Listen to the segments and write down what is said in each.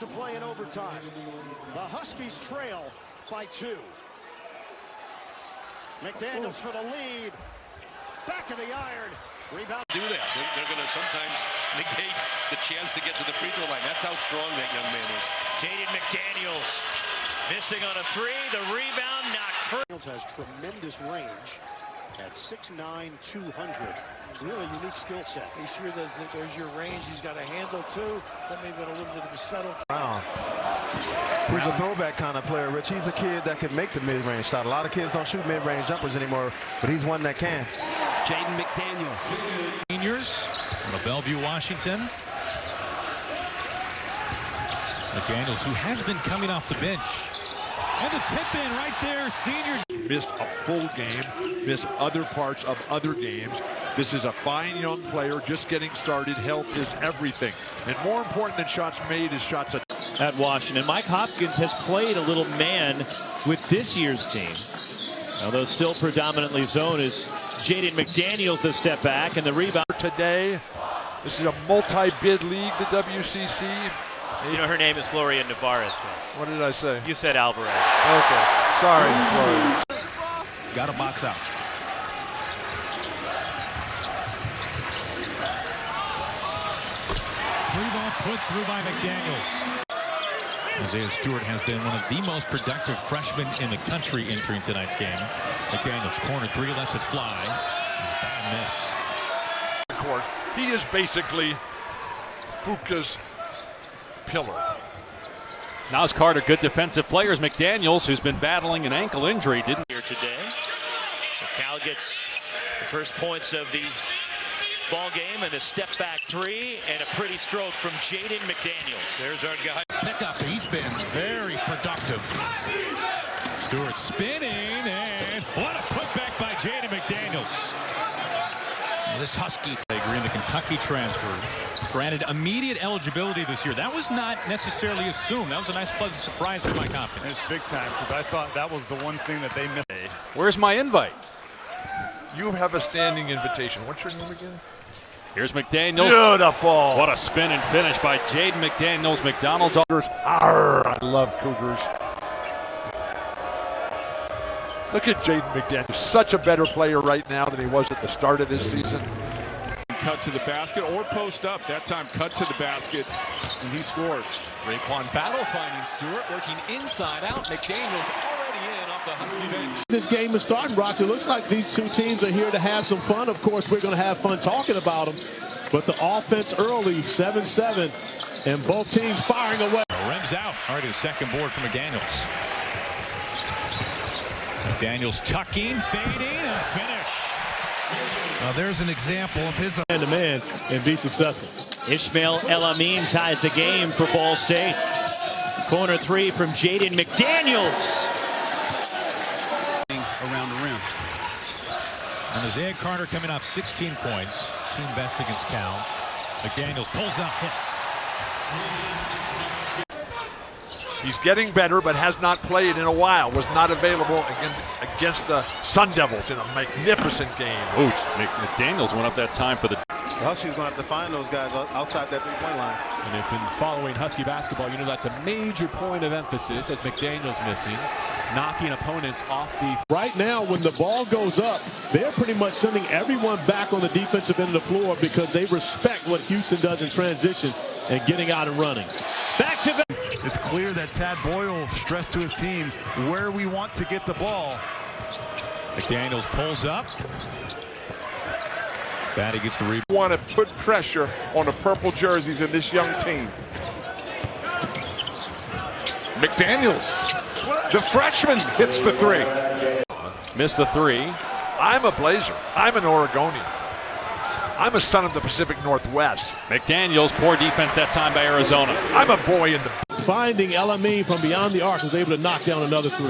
to play in overtime. The Huskies trail by 2. McDaniels for the lead. Back of the iron. Rebound. Do that. They're going to sometimes negate the chance to get to the free throw line. That's how strong that young man is. Jaden McDaniels missing on a 3. The rebound knocked free. McDaniels has tremendous range at 6'9", 200. Really unique skill set. He sure does. There's your range. He's got a handle too. That may be a little bit of a settle. He's a throwback kind of player, Rich. He's a kid that could make the mid-range shot. A lot of kids don't shoot mid-range jumpers anymore, but he's one that can. Jaden McDaniels. Seniors out of Bellevue, Washington. McDaniels, who has been coming off the bench. And the tip-in right there, senior. Missed a full game, missed other parts of other games. This is a fine young player just getting started. Health is everything. And more important than shots made is shots at Washington. Mike Hopkins has played a little man with this year's team. Although still predominantly zone, is Jaden McDaniels the step back and the rebound. Today, this is a multi-bid league, the WCC. You know, her name is Gloria Nevarez. What did I say? You said Alvarez. Okay. Sorry, Gloria. Got a box out. Three-ball put through by McDaniels. Isaiah Stewart has been one of the most productive freshmen in the country entering tonight's game. McDaniels, corner 3, lets it fly. Bad miss. Court. He is basically Fuca's pillar. Now it's Carter, good defensive players. McDaniels, who's been battling an ankle injury, didn't here today. So Cal gets the first points of the ball game and a step back 3 and a pretty stroke from Jaden McDaniels. There's our guy. Pickup, he's been very productive. Stewart spinning, and what a putback by Jaden McDaniels. This Husky. They agree in the Kentucky transfer. Granted immediate eligibility this year. That was not necessarily assumed. That was a nice pleasant surprise for my confidence. It's big time, because I thought that was the one thing that they missed. Where's my invite? You have a standing invitation. What's your name again? Here's McDaniels. Beautiful. What a spin and finish by Jaden McDaniels. McDonald's. Arr, I love Cougars. Look at Jaden McDaniels. Such a better player right now than he was at the start of this season. Cut to the basket or post up. That time cut to the basket, and he scores. Raekwon Battle finding Stewart, working inside out. McDaniels already in off the Husky bench. This game is starting, Rox. It looks like these two teams are here to have some fun. Of course, we're going to have fun talking about them. But the offense early, 7-7, and both teams firing away. Rims out. Already the second board for McDaniels. McDaniels tucking, fading, and finish. There's an example of his man-to-man and be successful. Ishmael El-Amin ties the game for Ball State. Corner 3 from Jaden McDaniels. Around the rim. And Isaiah Carter coming off 16 points. Team best against Cal. McDaniels pulls up, hits. He's getting better, but has not played in a while. Was not available against the Sun Devils in a magnificent game. Ooh, McDaniels went up that time for the Huskies going to have to find those guys outside that three-point line. And if been following Husky basketball, you know that's a major point of emphasis as McDaniels missing, knocking opponents off the. Right now, when the ball goes up, they're pretty much sending everyone back on the defensive end of the floor because they respect what Houston does in transition and getting out and running. Back to the. It's clear that Tad Boyle stressed to his team where we want to get the ball. McDaniels pulls up. Batty gets the rebound. Want to put pressure on the purple jerseys in this young team. McDaniels, the freshman, hits the 3. Missed the 3. I'm a Blazer. I'm an Oregonian. I'm a son of the Pacific Northwest. McDaniels, poor defense that time by Arizona. I'm a boy in the. Finding El-Amin from beyond the arc was able to knock down another 3.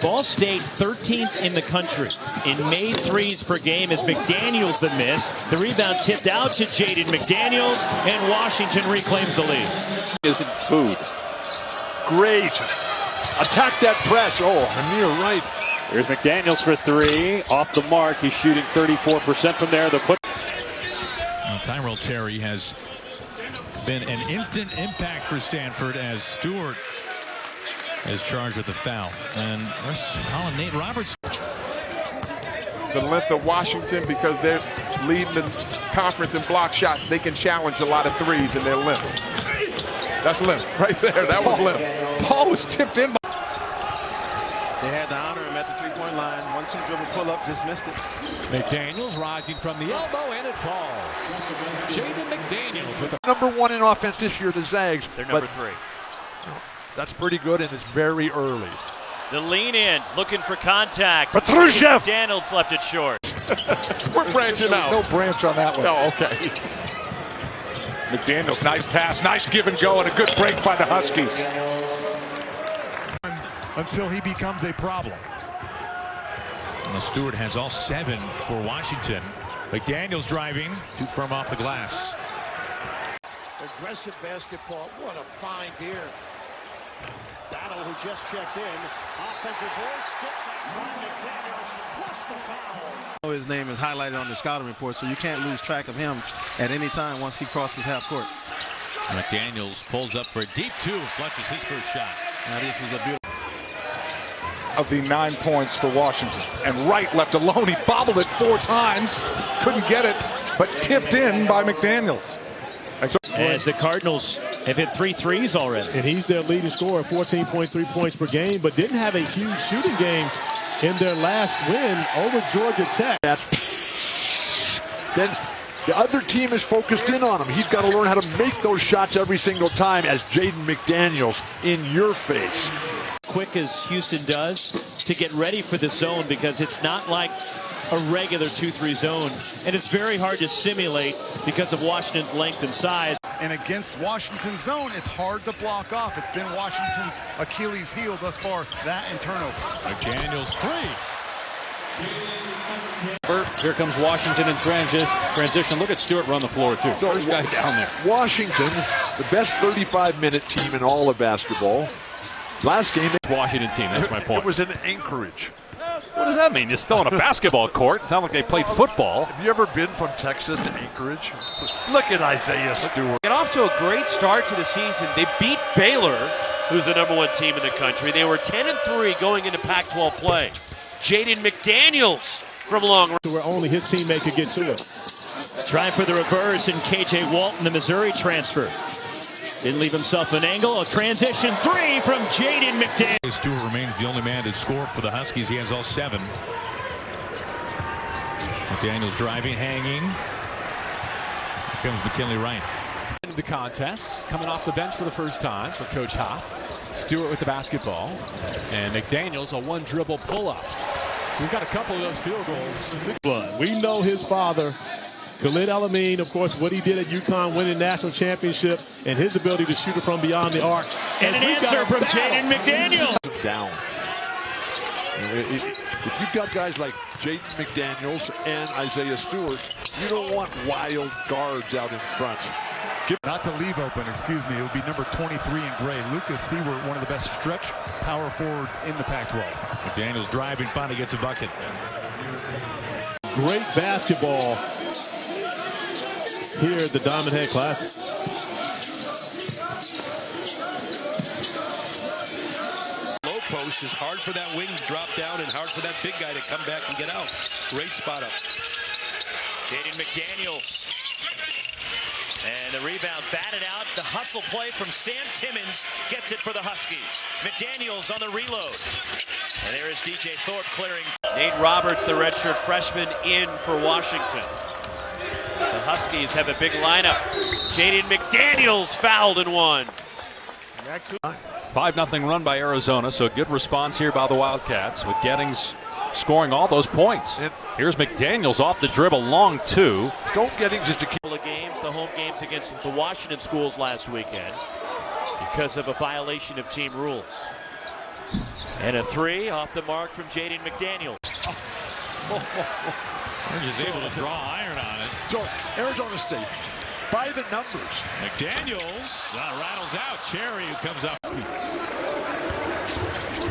Ball State 13th in the country in made 3s per game as McDaniels the miss. The rebound tipped out to Jaden McDaniels, and Washington reclaims the lead. Isn't food. Great. Attack that press. Oh, Amir right. Here's McDaniels for 3. Off the mark. He's shooting 34% from there. The put. Tyrell Terry has Been an instant impact for Stanford as Stewart is charged with the foul. And let's call him Nate Roberts. The length of Washington, because they're leading the conference in block shots, they can challenge a lot of threes in their length. That's length right there. That was length. Ball was tipped in. They had to honor him at the three-point line. 1-2 dribble pull-up, just missed it. McDaniels rising from the elbow, and it falls. Jaden McDaniels with the #1 in offense this year, the Zags. They're number 3. That's pretty good, and it's very early. The lean in, looking for contact. Petrushev! McDaniels left it short. We're branching out. No branch on that one. Oh, okay. McDaniels, nice pass, nice give and go, and a good break by the Huskies. Until he becomes a problem. And Stewart has all 7 for Washington. McDaniels driving, too firm off the glass. Aggressive basketball. What a find here. Battle, who just checked in. Offensive board, stick by McDaniels, plus the foul. His name is highlighted on the scouting report, so you can't lose track of him at any time once he crosses half court. McDaniels pulls up for a deep 2, flushes his first shot. Now this was a beautiful. Of the 9 points for Washington. And Wright left alone. He bobbled it 4 times. Couldn't get it, but tipped in by McDaniels. As the Cardinals have hit 3 threes already. And he's their leading scorer, 14.3 points per game, but didn't have a huge shooting game in their last win over Georgia Tech. Then the other team is focused in on him. He's got to learn how to make those shots every single time as Jaden McDaniels in your face. Quick as Houston does to get ready for the zone, because it's not like a regular 2-3 zone, and it's very hard to simulate because of Washington's length and size. And against Washington's zone, it's hard to block off. It's been Washington's Achilles heel thus far, that and turnovers. McDaniels 3. Here comes Washington in transition. Look at Stewart run the floor, too. First guy down there. Washington, the best 35-minute team in all of basketball. Last game, Washington team, that's my point. It was in Anchorage. What does that mean? You're still on a basketball court. It's not like they played football. Have you ever been from Texas to Anchorage? Look at Isaiah Stewart. Get off to a great start to the season. They beat Baylor, who's the #1 team in the country. They were 10-3 going into Pac-12 play. Jaden McDaniels from long range, Where only his teammate could get to it. trying for the reverse, and KJ Walton, the Missouri transfer, didn't leave himself an angle. A transition 3 from Jaden McDaniels. Stewart remains the only man to score for the Huskies. He has all 7. McDaniels driving, hanging. Here comes McKinley Wright. Into the contest, coming off the bench for the first time for Coach Hop. Stewart with the basketball, and McDaniels a 1-dribble pull-up. So we've got a couple of those field goals. We know his father, Khalid Elamine, of course, what he did at UConn, winning national championship, and his ability to shoot it from beyond the arc. And an answer from Jaden McDaniels. Down. If you've got guys like Jaden McDaniels and Isaiah Stewart, you don't want wild guards out in front. Not to leave open, excuse me, it would be number 23 in gray. Lucas Seward, one of the best stretch power forwards in the Pac-12. McDaniels driving, finally gets a bucket. Great basketball here at the Diamond Head Classic. Low post is hard for that wing to drop down and hard for that big guy to come back and get out. Great spot up. Jaden McDaniels. And the rebound batted out. The hustle play from Sam Timmons gets it for the Huskies. McDaniels on the reload. And there is DJ Thorpe clearing. Nate Roberts, the redshirt freshman, in for Washington. The Huskies have a big lineup. Jaden McDaniels fouled and one. 5-0 run by Arizona, so a good response here by the Wildcats with Gettings scoring all those points. Here's McDaniels off the dribble, long 2. Don't Gettings just a Couple of games, the home games against the Washington schools last weekend because of a violation of team rules. And a 3 off the mark from Jaden McDaniels. They're just able to draw iron on it. So Arizona State, by the numbers. McDaniels rattles out. Cherry, who comes up.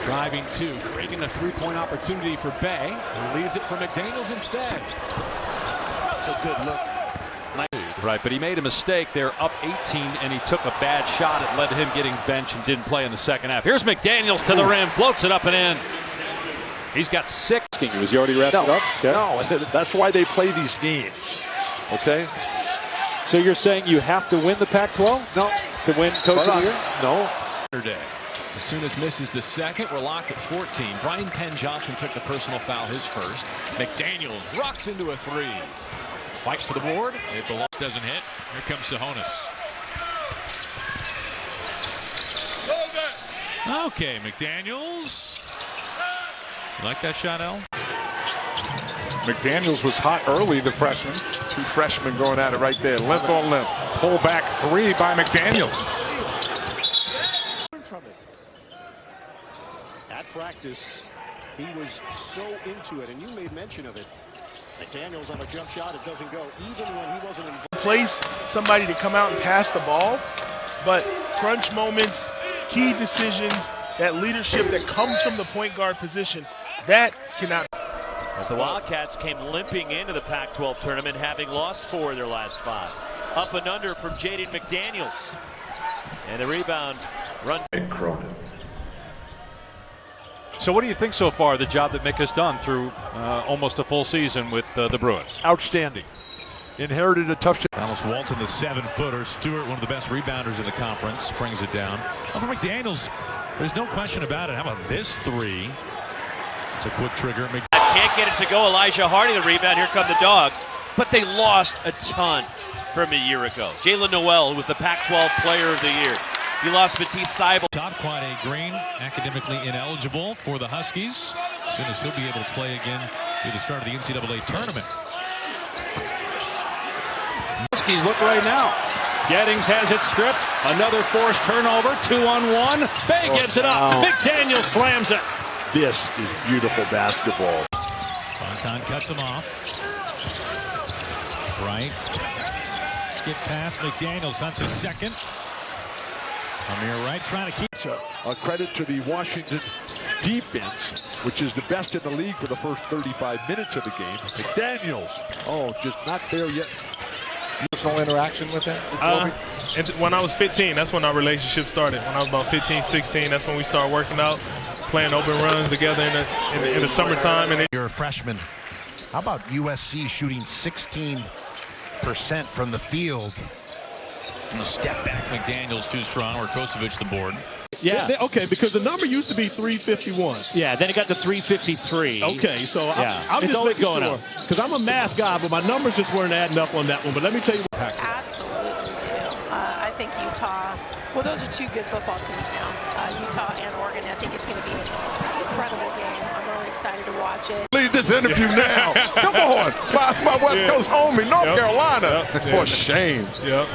Driving 2, creating a 3-point opportunity for Bay. He leaves it for McDaniels instead. That's a good look. Right, but he made a mistake. They're up 18, and he took a bad shot. It led to him getting benched and didn't play in the second half. Here's McDaniels to the rim, floats it up and in. He's got 6. Was he already wrapped it up? Okay. No, that's why they play these games. Okay? So you're saying you have to win the Pac-12? No. To win Coach of the Year? No. As soon as misses the second, we're locked at 14. Brian Penn Johnson took the personal foul, his first. McDaniels rocks into a 3. Fight for the board. It belongs. Doesn't hit. Here comes Sahonis. Okay, McDaniels. You like that shot, Al? McDaniels was hot early, the freshman. 2 freshmen going at it right there, length on length. Pull back 3 by McDaniels. From it. At practice, he was so into it, and you made mention of it. McDaniels on a jump shot, it doesn't go, even when he wasn't involved. Place somebody to come out and pass the ball, but crunch moments, key decisions, that leadership that comes from the point guard position, that cannot. As the Wildcats came limping into the Pac-12 tournament, having lost 4 of their last 5. Up and under from Jaden McDaniels. And the rebound run. So what do you think so far, the job that Mick has done through almost a full season with the Bruins? Outstanding. Inherited a tough shot. Alice Walton, the 7-footer. Stewart, one of the best rebounders in the conference, brings it down. Oh, for McDaniels, there's no question about it. How about this 3? It's a quick trigger. Can't get it to go. Elijah Hardy, the rebound. Here come the Dogs. But they lost a ton from a year ago. Jalen Noel, who was the Pac-12 Player of the Year. He lost Matisse Thybulle. Top Quade Green, academically ineligible for the Huskies. As soon as he'll be able to play again through the start of the NCAA tournament. Huskies look right now. Gettings has it stripped. Another forced turnover. 2-on-1. Bay gives it up. McDaniel slams it. This is beautiful basketball. Fontan cuts him off. Bright. Skip past McDaniels, hunts his second. Amir Wright trying to keep. A credit to the Washington defense, which is the best in the league for the first 35 minutes of the game. McDaniels, just not there yet. Personal interaction with him? And when I was 15, that's when our relationship started. When I was about 15, 16, that's when we started working out, playing open runs together in the summertime. And you're a freshman. How about USC shooting 16% from the field? And a step back, McDaniels too strong, or Kosovic the board. Yeah. Okay, because the number used to be 351. Yeah, then it got to 353. Okay, so I'm just always going up. Because I'm a math guy, but my numbers just weren't adding up on that one. But let me tell you. Absolutely do. I think Utah, well, those are 2 good football teams now. Utah and Oregon. I think it's going to be an incredible game. I'm really excited to watch it. Leave this interview now. Come on. My West Coast homie, North Carolina. For shame. Yep.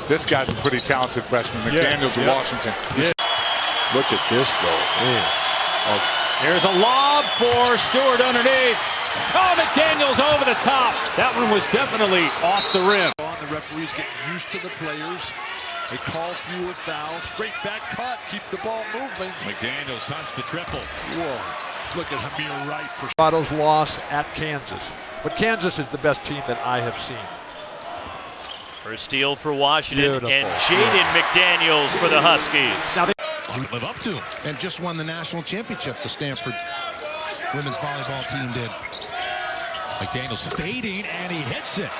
This guy's a pretty talented freshman. McDaniels of Washington. Look at this, though. There's a lob for Stewart underneath. Oh, McDaniels over the top. That one was definitely off the rim. The referees getting used to the players. They call fewer fouls. Straight back cut. Keep the ball moving. McDaniels hunts the triple. Whoa. Look at Amir Wright. Colorado's loss at Kansas. But Kansas is the best team that I have seen. For a steal for Washington. And Jaden McDaniels for the Huskies. Now they live up to him. And just won the national championship, the Stanford women's volleyball team did. McDaniels fading, and he hits it.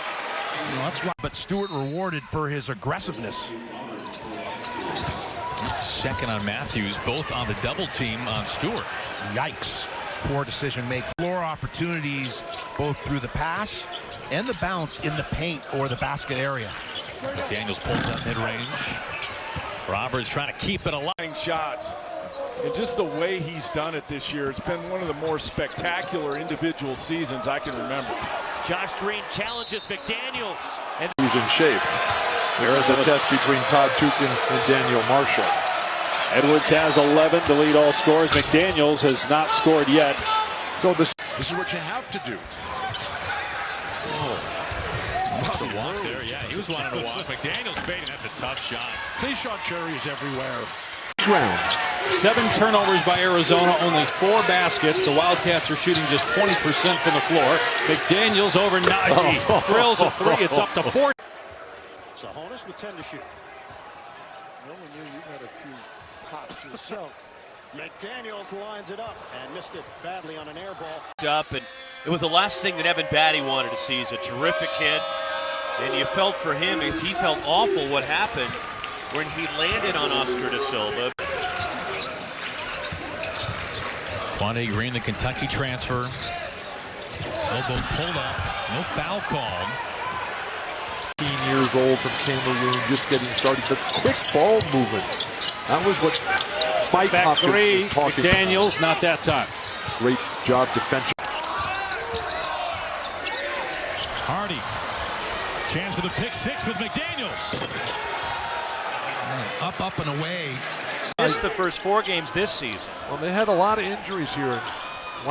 That's right. But Stewart rewarded for his aggressiveness. Second on Matthews, both on the double team on Stewart. Yikes. Poor decision making. Floor opportunities both through the pass and the bounce in the paint or the basket area. McDaniels pulls up mid-range. Roberts trying to keep it alive. Shots. And just the way he's done it this year, it's been one of the more spectacular individual seasons I can remember. Josh Green challenges McDaniels. And he's in shape. There is a test between Todd Tukin and Daniel Marshall. Edwards has 11 to lead all scores. McDaniels has not scored yet. So this is what you have to do. To walk there, yeah, he was wanting to walk. McDaniels fading, that's a tough shot. Keyshawn Cherry is everywhere. Ground. 7 turnovers by Arizona, only 4 baskets. The Wildcats are shooting just 20% from the floor. McDaniels over Najee. Drills a 3. It's up to 4. Sahonis with 10 to shoot. No one knew you've had a few pops yourself. McDaniels lines it up and missed it badly on an air ball. Up, and it was the last thing that Evan Batty wanted to see. He's a terrific kid, and you felt for him as he felt awful what happened when he landed on Oscar da Silva. Quade Green, the Kentucky transfer. Elbow pulled up, no foul called. 18 years old from Cameroon, just getting started. The quick ball movement. That was what Spike Back Hopkins 3, was talking McDaniels, not that time. Great job defensive. Hardy. Chance for the pick 6 with McDaniels. Up and away. Missed the first 4 games this season. Well, they had a lot of injuries here.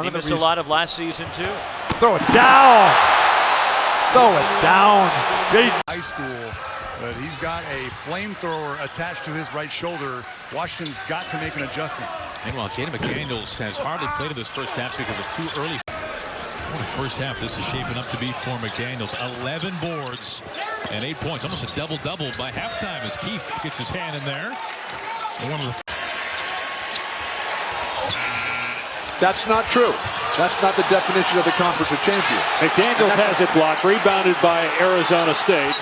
He missed a lot of last season too. Throw it down. Throw it down. High school, but he's got a flamethrower attached to his right shoulder. Washington's got to make an adjustment. Meanwhile, Jaden McDaniels has hardly played in this first half because of too early. What a first half this is shaping up to be for McDaniels. 11 boards and 8 points. Almost a double-double by halftime as Keefe gets his hand in there. One of the That's not true. That's not the definition of the Conference of Champions. McDaniels has it blocked, rebounded by Arizona State.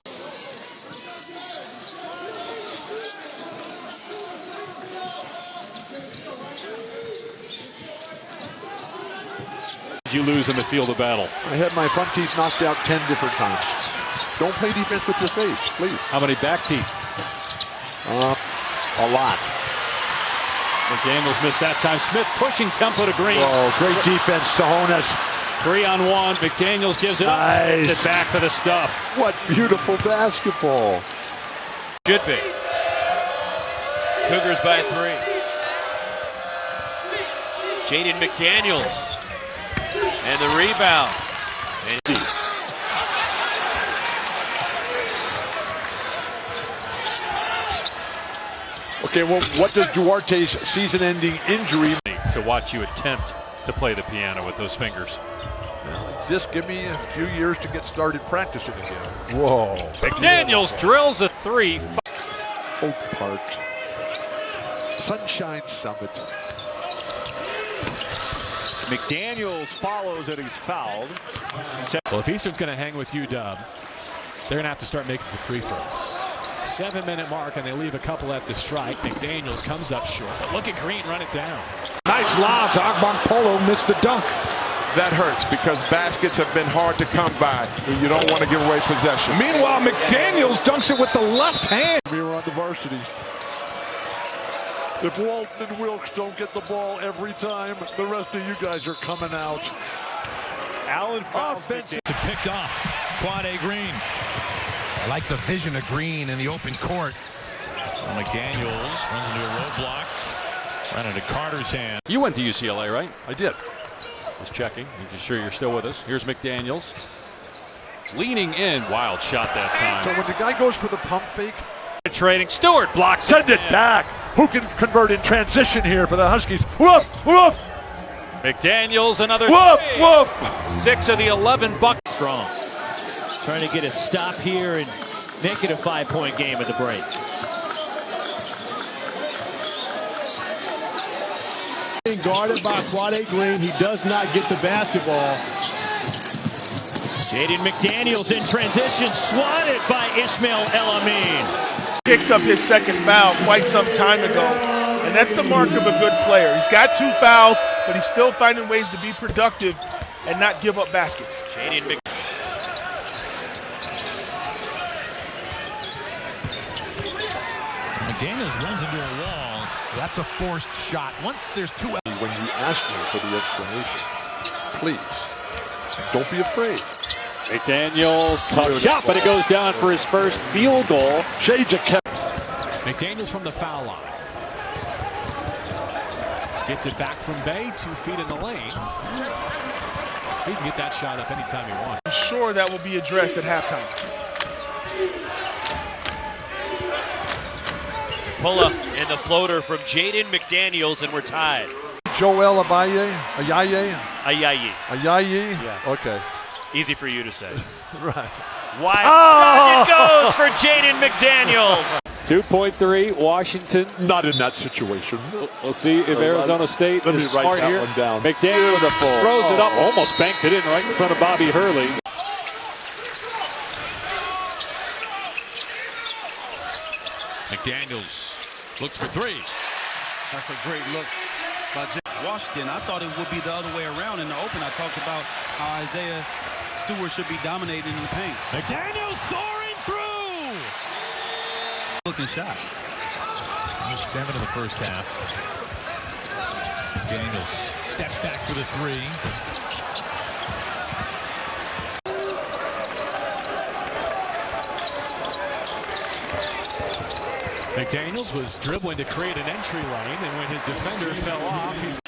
Did you lose in the field of battle? I had my front teeth knocked out 10 different times. Don't play defense with your face, please. How many back teeth? A lot. McDaniels missed that time. Smith pushing tempo to Green. Oh, great defense, Sahonis. 3-on-1. McDaniels gives it up. Nice. Gets it back for the stuff. What beautiful basketball. Should be. Cougars by 3. Jaden McDaniels. And the rebound. And okay, well, what does Duarte's season-ending injury to watch you attempt to play the piano with those fingers? Well, just give me a few years to get started practicing again. Whoa. McDaniels drills a 3. Oak Park. Sunshine Summit. McDaniels follows and he's fouled. Well, if Eastern's going to hang with UW, they're going to have to start making some free throws. 7-minute mark, and they leave a couple at the strike. McDaniels comes up short, but look at Green run it down. Nice lob to Polo, missed the dunk. That hurts because baskets have been hard to come by, and you don't want to give away possession. Meanwhile, McDaniels dunks it with the left hand. We were on the varsity. If Walton and Wilkes don't get the ball every time, the rest of you guys are coming out. Allen fouls picked off. Quade Green. I like the vision of Green in the open court. Well, McDaniels runs into a roadblock. Ran into Carter's hand. You went to UCLA, right? I did. Just checking. Making sure you're still with us. Here's McDaniels. Leaning in. Wild shot that time. So when the guy goes for the pump fake. Trading. Stewart blocks. Send it back. Who can convert in transition here for the Huskies? Woof, woof. McDaniels, another. Woof, woof. 6 of the 11 bucks. Strong. Trying to get a stop here and make it a 5-point game at the break. Guarded by Quade Green. He does not get the basketball. Jaden McDaniels in transition, swatted by Ishmael El Amin. Picked up his second foul quite some time ago, and that's the mark of a good player. He's got 2 fouls, but he's still finding ways to be productive and not give up baskets. Jaden McDaniels runs into a wall. That's a forced shot. Once there's 2. When you ask me for the explanation, please, don't be afraid. McDaniels, tough shot, but it goes down for his first field goal. Shades of Kevin. McDaniels from the foul line. Gets it back from Bay, 2 feet in the lane. He can get that shot up anytime he wants. I'm sure that will be addressed at halftime. pull up in the floater from Jaden McDaniels, and we're tied. Joel Ayayi? Ayayi. Yeah. Okay. Easy for you to say. Right. Wide back it goes for Jaden McDaniels. 2.3, Washington. Not in that situation. We'll see if Arizona State Let me is write smart that here. one down. McDaniels throws it up, almost banked it in right in front of Bobby Hurley. McDaniels looks for three. That's a great look by Washington. I thought it would be the other way around in the open. I talked about how Isaiah Stewart should be dominating in the paint. McDaniels soaring through. Looking shot. 7 in the first half. McDaniels steps back for the three. McDaniels was dribbling to create an entry lane, and when his defender fell off, he's...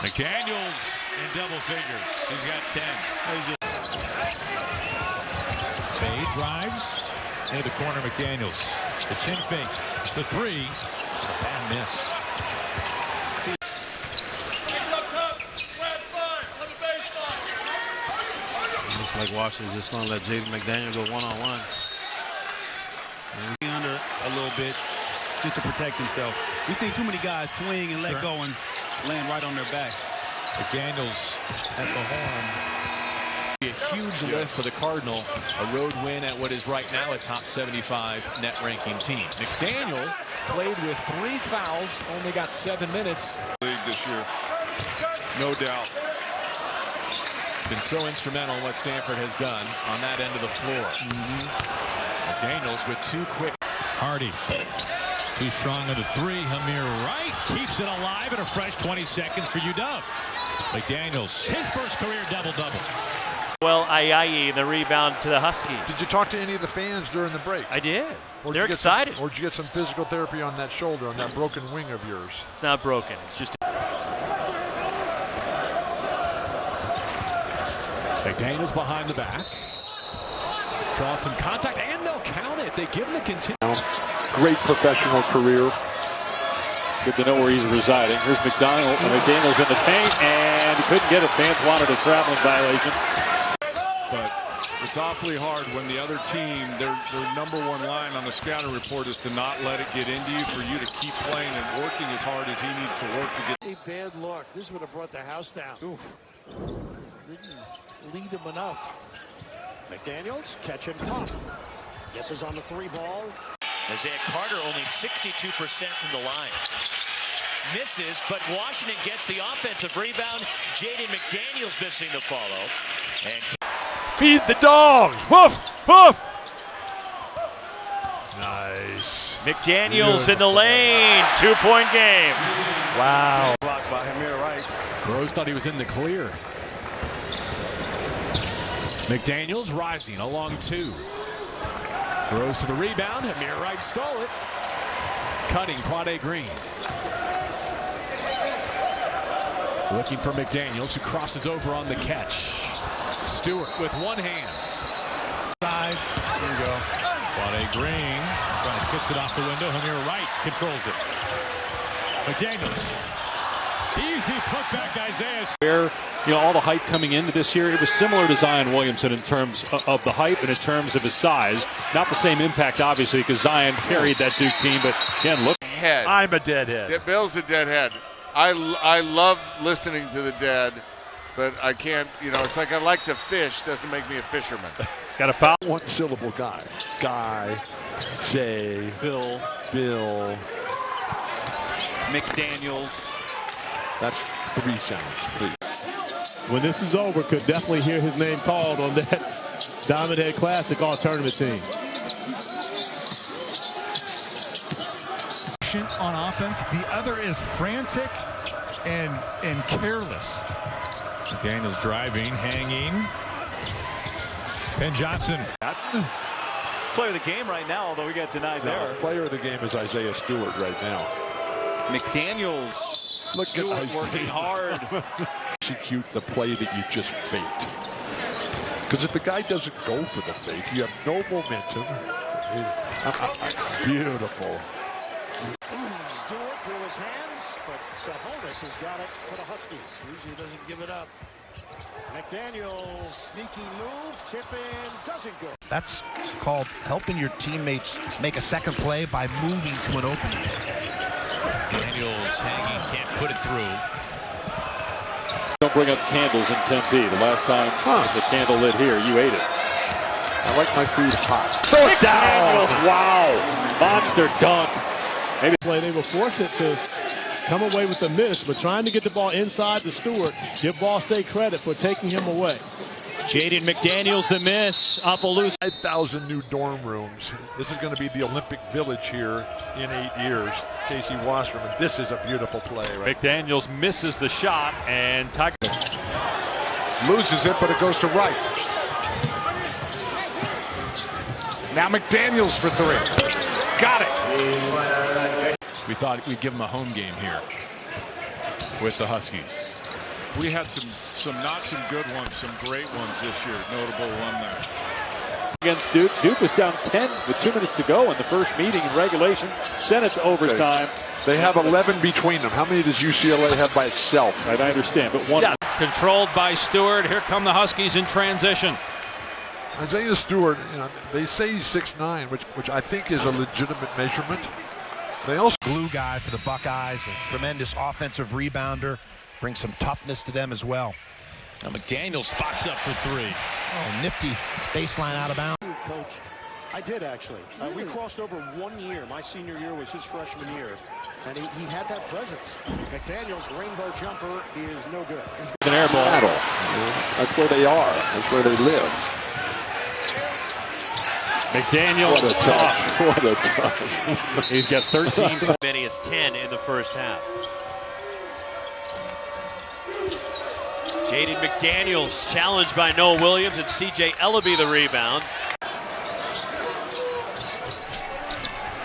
McDaniels in double figures. He's got 10. Bay drives into the corner. McDaniels. The chin fake. The three. A bad miss. Looks like Washington's just going to let Jaden McDaniels go one-on-one. Under a little bit just to protect himself. We've seen too many guys swing and let go and land right on their back. McDaniels at the horn. A huge lift for the Cardinal. A road win at what is right now a top 75 net ranking team. McDaniel played with 3 fouls, only got 7 minutes. League this year, no doubt. Been so instrumental in what Stanford has done on that end of the floor. McDaniels with 2 quick. Hardy. Too strong on the three. Hamir Wright keeps it alive in a fresh 20 seconds for UW. McDaniels, his first career double-double. Well, Ayayi, the rebound to the Huskies. Did you talk to any of the fans during the break? I did. Or They're excited. Or did you get some physical therapy on that shoulder, on that broken wing of yours? It's not broken. It's just... McDaniels behind the back. Draws some contact, and they'll count it. They give him the continue. Great professional career. Good to know where he's residing. Here's McDaniels in the paint, and he couldn't get it. Fans wanted a traveling violation. But it's awfully hard when the other team, their number one line on the scouting report is to not let it get into you, for you to keep playing and working as hard as he needs to work to get. A bad look. This would have brought the house down. Oof. Didn't lead him enough. McDaniels, catch and pop. Misses on the 3 ball. Isaiah Carter only 62% from the line. Misses, but Washington gets the offensive rebound. Jaden McDaniels missing the follow. And Feed the dog. Woof, woof. Nice. McDaniels in the lane. 2-point game. Wow. Blocked by Hamir Wright. Rose thought he was in the clear. McDaniels rising along 2. Rose to the rebound. Hamir Wright stole it. Cutting Quade Green. Looking for McDaniels, who crosses over on the catch. Stewart with one hand. Sides. There you go. Quade Green trying to kiss it off the window. Hamir Wright controls it. McDaniels. Easy putback, Isaiah. Where, all the hype coming into this year, it was similar to Zion Williamson in terms of the hype and in terms of his size. Not the same impact, obviously, because Zion carried that Duke team. But again, look. I'm a deadhead. Bill's a deadhead. I love listening to the dead, but I can't. It's like I like to fish. Doesn't make me a fisherman. Got a foul. 1-syllable guy. Guy. Say. Bill. McDaniels. That's 3 sounds, please. When this is over, could definitely hear his name called on that Diamond Head Classic all-tournament team. On offense, the other is frantic and careless. McDaniels driving, hanging. Penn Johnson. Player of the game right now, although we got denied there. Player of the game is Isaiah Stewart right now. McDaniels. Look Stewart at working hard. Execute the play that you just faked. Because if the guy doesn't go for the fake, you have no momentum. Beautiful. Stewart through his hands, but Sabonis has got it for the Huskies. Usually doesn't give it up. McDaniels, sneaky move, tip in, doesn't go. That's called helping your teammates make a second play by moving to an opening. Daniels hanging, can't put it through. Don't bring up candles in Tempe. The last time the candle lit here, you ate it. I like my food hot. Throw it down! Wow! Monster dunk. Maybe play, they will force it to come away with the miss, but trying to get the ball inside to Stewart. Give Ball State credit for taking him away. Jaden McDaniels the miss off a loose. 5,000 new dorm rooms. This is going to be the Olympic Village here in 8 years. Casey Wasserman, this is a beautiful play. Right? McDaniels misses the shot, and Tiger loses it, but it goes to right. Now McDaniels for 3. Got it. We thought we'd give him a home game here with the Huskies. We had some not some good ones, some great ones this year. Notable one there. Against Duke. Duke was down 10 with 2 minutes to go in the first meeting in regulation. Sent it to overtime. They have 11 between them. How many does UCLA have by itself? Right, I understand, but one. Yeah. Controlled by Stewart. Here come the Huskies in transition. Isaiah Stewart, they say he's 6'9", which I think is a legitimate measurement. They also glue guy for the Buckeyes, a tremendous offensive rebounder, brings some toughness to them as well. Now McDaniels spots up for 3. Oh, nifty baseline out of bounds. Coach, I did actually. We crossed over 1 year. My senior year was his freshman year, and he had that presence. McDaniels' rainbow jumper is no good. An air ball. Battle. That's where they are. That's where they live. McDaniels. What a touch. What a touch. He's got 13. Many as 10 in the first half. Jaden McDaniels challenged by Noah Williams and C.J. Ellaby the rebound.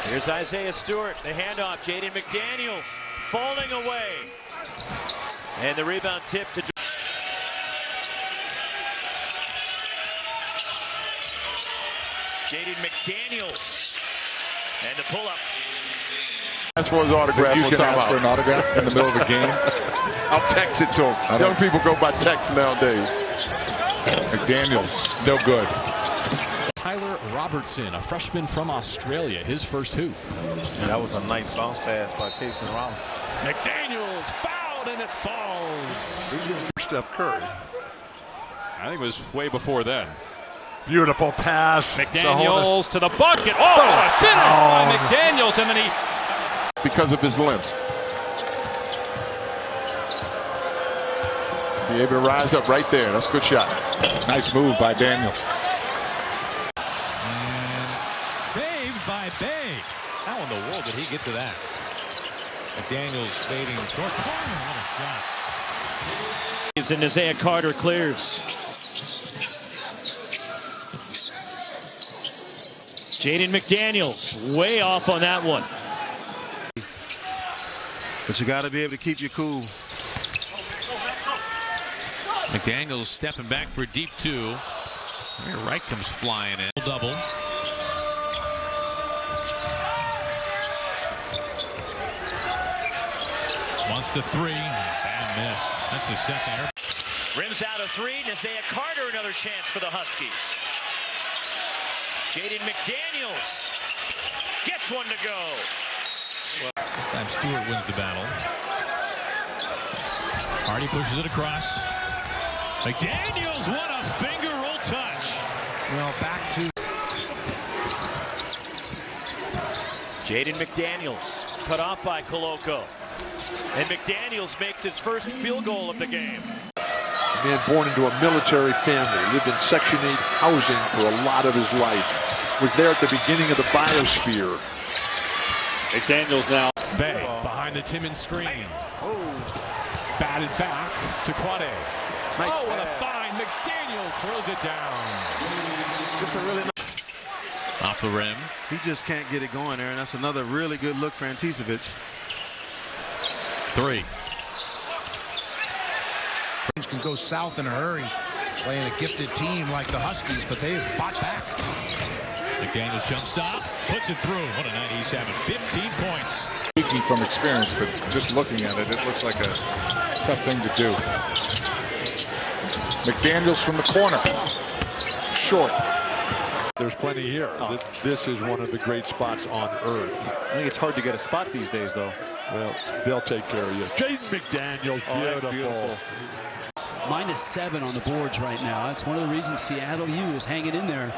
Here's Isaiah Stewart, the handoff. Jaden McDaniels falling away. And the rebound tip to Jaden McDaniels. And the pull-up. Ask for his autograph. You can ask for an autograph in the middle of a game. I'll text it to him. Young people go by text nowadays. McDaniels, no good. Tyler Robertson, a freshman from Australia, his first hoop. And that was a nice bounce pass by Casey Ross. McDaniels fouled and it falls. Steph Curry. I think it was way before then. Beautiful pass. McDaniels to the bucket. Oh, what a finish by McDaniels, and then he. Because of his length. Be able to rise up right there. That's a good shot. Nice move by Daniels. And saved by Bay. How in the world did he get to that? McDaniels fading short corner. What a shot. and Isaiah Carter clears. Jaden McDaniels way off on that one. But you got to be able to keep your cool. McDaniels stepping back for deep 2. Right comes flying in. Double. Wants the 3. Bad miss. That's his second. Rims out a 3. Isaiah Carter another chance for the Huskies. Jaden McDaniels gets one to go. This time Stewart wins the battle. Hardy pushes it across. McDaniels, what a finger roll touch. Well, back to Jaden McDaniels cut off by Koloko. And McDaniels makes his first field goal of the game. A man born into a military family, lived in Section 8 housing for a lot of his life. Was there at the beginning of the biosphere. McDaniels now. Bay behind the Timmons screen. Batted back to Quade. Oh, what a find. McDaniels throws it down. It's a really off the rim. He just can't get it going there, and that's another really good look for Anticevic. 3. Things can go south in a hurry. playing a gifted team like the Huskies, but they've fought back. McDaniels jump stop, puts it through. What a night he's having. 15 points. Speaking from experience, but just looking at it, it looks like a tough thing to do. McDaniels from the corner. Short. There's plenty here. This is one of the great spots on earth. I think it's hard to get a spot these days, though. Well, they'll take care of you. Jaden McDaniels, beautiful. -7 on the boards right now. That's one of the reasons Seattle U is hanging in there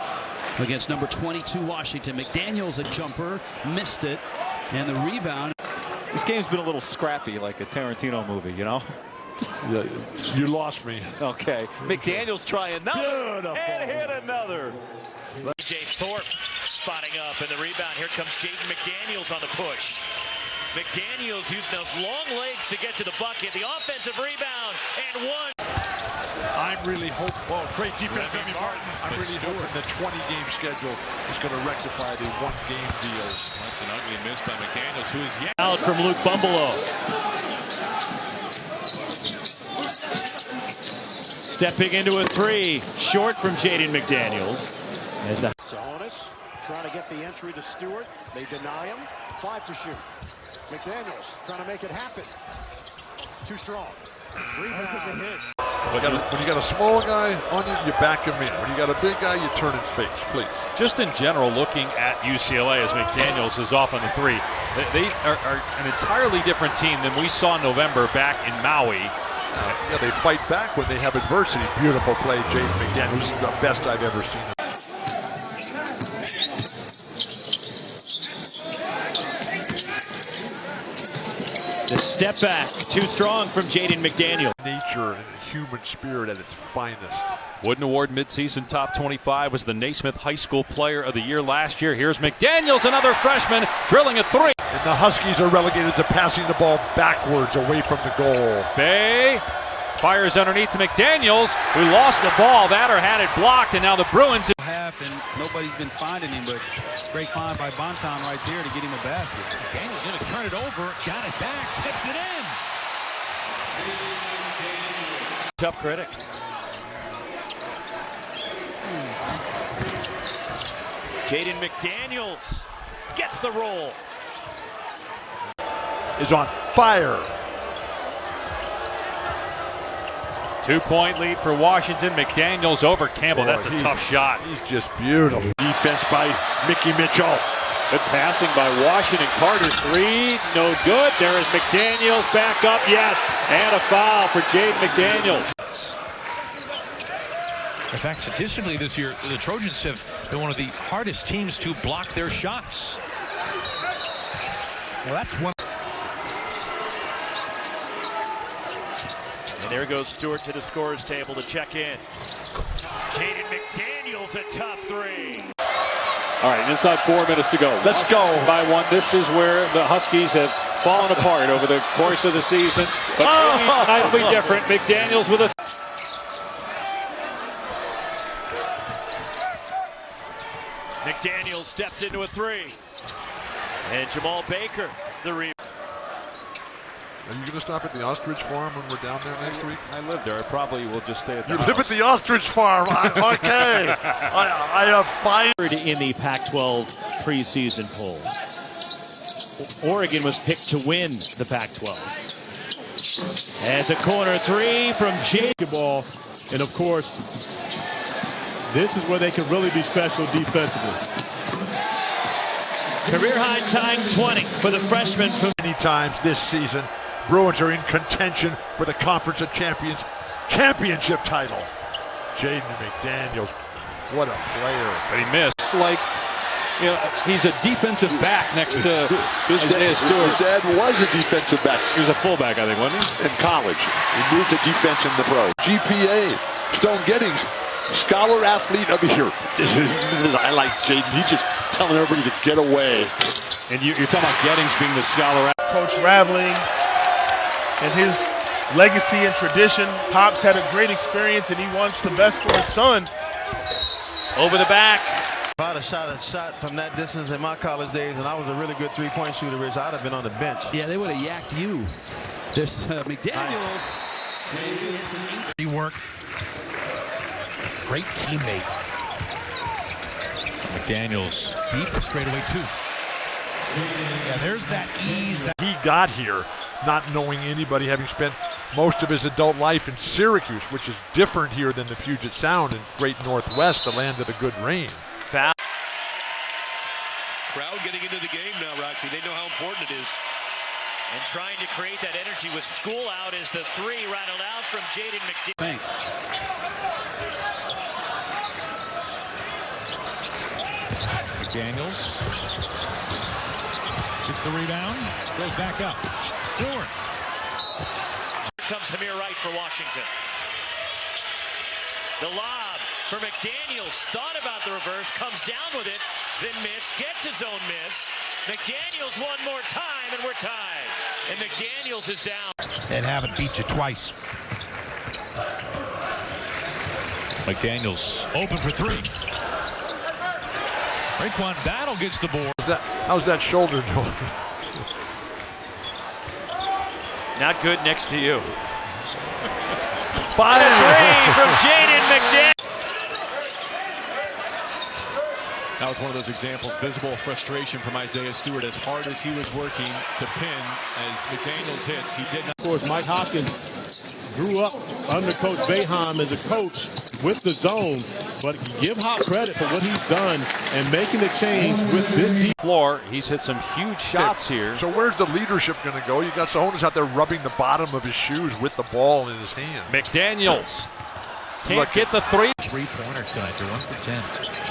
against number 22 Washington. McDaniels, a jumper, missed it, and the rebound. This game's been a little scrappy, like a Tarantino movie, you know? Yeah, you lost me. Okay. McDaniels try another and hit another. J. Thorpe spotting up, and the rebound. Here comes Jaden McDaniels on the push. McDaniels using those long legs to get to the bucket. The offensive rebound, and one. I'm really hoping, well, great defense, Remy Martin. I'm really hoping the 20-game schedule is going to rectify the one-game deals. That's an ugly miss by McDaniels, who is yet out from Luke Bumbelow. Stepping into a three, short from Jaden McDaniels. Sabonis trying to get the entry to Stewart. They deny him. 5 to shoot. McDaniels trying to make it happen. Too strong. Rebound. When you got a small guy on you, you back him in. When you got a big guy, you turn and face, please. Just in general, looking at UCLA as McDaniels is off on the three, they are an entirely different team than we saw in November back in Maui. Yeah, they fight back when they have adversity. Beautiful play, Jaden McDaniels. The best I've ever seen. The step back, too strong from Jaden McDaniels. Nature and the human spirit at its finest. Wooden Award midseason top 25, was the Naismith High School Player of the Year last year. Here's McDaniels, another freshman, drilling a three. And the Huskies are relegated to passing the ball backwards away from the goal. Bay fires underneath to McDaniels, who lost the ball. That or had it blocked, and now the Bruins. Half, and nobody's been finding him, but great find by Bonton right there to get him a basket. McDaniels going to turn it over, got it back, tipped it in. Tough critic. Jaden McDaniels gets the roll. Is on fire. 2-point lead for Washington. McDaniels over Campbell. That's a tough shot. He's just beautiful. Defense by Mickey Mitchell. Good passing by Washington. Carter's three, no good. There is McDaniels back up, yes. And a foul for Jaden McDaniels. In fact, statistically this year, the Trojans have been one of the hardest teams to block their shots. Well, that's one. And there goes Stewart to the scorer's table to check in. Jaden McDaniels, a tough three. All right, inside 4 minutes to go. Let's go. By one. This is where the Huskies have fallen apart over the course of the season. But tonight will be different. McDaniels with a... McDaniels steps into a three. And Jamal Baker, the rebound. Are you going to stop at the Ostrich Farm when we're down there next week? I live there. I probably will just stay at the You house. live at the Ostrich Farm. Okay. I have 5. In the Pac-12 preseason polls. Oregon was picked to win the Pac-12. As a corner three from Jaden. Ball. And of course, this is where they can really be special defensively. Career high tying 20 for the freshman from many times this season. Bruins are in contention for the Conference of Champions championship title. Jaden McDaniels, what a player. But he missed. Like, you know, he's a defensive back next to Isaiah Stewart. His dad was a defensive back. He was a fullback, I think, wasn't he? In college. He moved to defense in the pro. GPA, Stone Gettings, Scholar Athlete of the Year. I like Jaden. He's just telling everybody to get away. And you're talking about Gettings being the scholar. Coach Raveling and his legacy and tradition. Pops had a great experience, and he wants the best for his son. Over the back. If I'd have shot a shot from that distance in my college days, and I was a really good three-point shooter, Rich, I'd have been on the bench. Yeah, they would have yacked you. This McDaniels. Work. Great teammate. McDaniels deep straightaway 2. Yeah, there's that ease that he got here, not knowing anybody, having spent most of his adult life in Syracuse, which is different here than the Puget Sound and Great Northwest, the land of the good rain. Foul. Crowd getting into the game now, Roxy. They know how important it is. And trying to create that energy with school out as the 3 rattled out from Jaden McDaniels. McDaniels gets the rebound, goes back up. Stewart. Here comes Hamir Wright for Washington. The lob for McDaniels. Thought about the reverse, comes down with it, then missed, gets his own miss. McDaniels one more time, and we're tied. And McDaniels is down. and haven't beat you twice. McDaniels open for 3. Raekwon Battle gets the board. How's that shoulder doing? Not good next to you. 5 from Jaden McDaniels. That was one of those examples, visible frustration from Isaiah Stewart as hard as he was working to pin as McDaniels hits. He did not. Of course, Mike Hopkins grew up under Coach Boeheim as a coach with the zone, but give Hop credit for what he's done and making the change with this deep floor. He's hit some huge shots here. So where's the leadership going to go? You got Sahonis out there rubbing the bottom of his shoes with the ball in his hand. McDaniels can't get the 3. 3-pointer tonight. They're 1 for 10.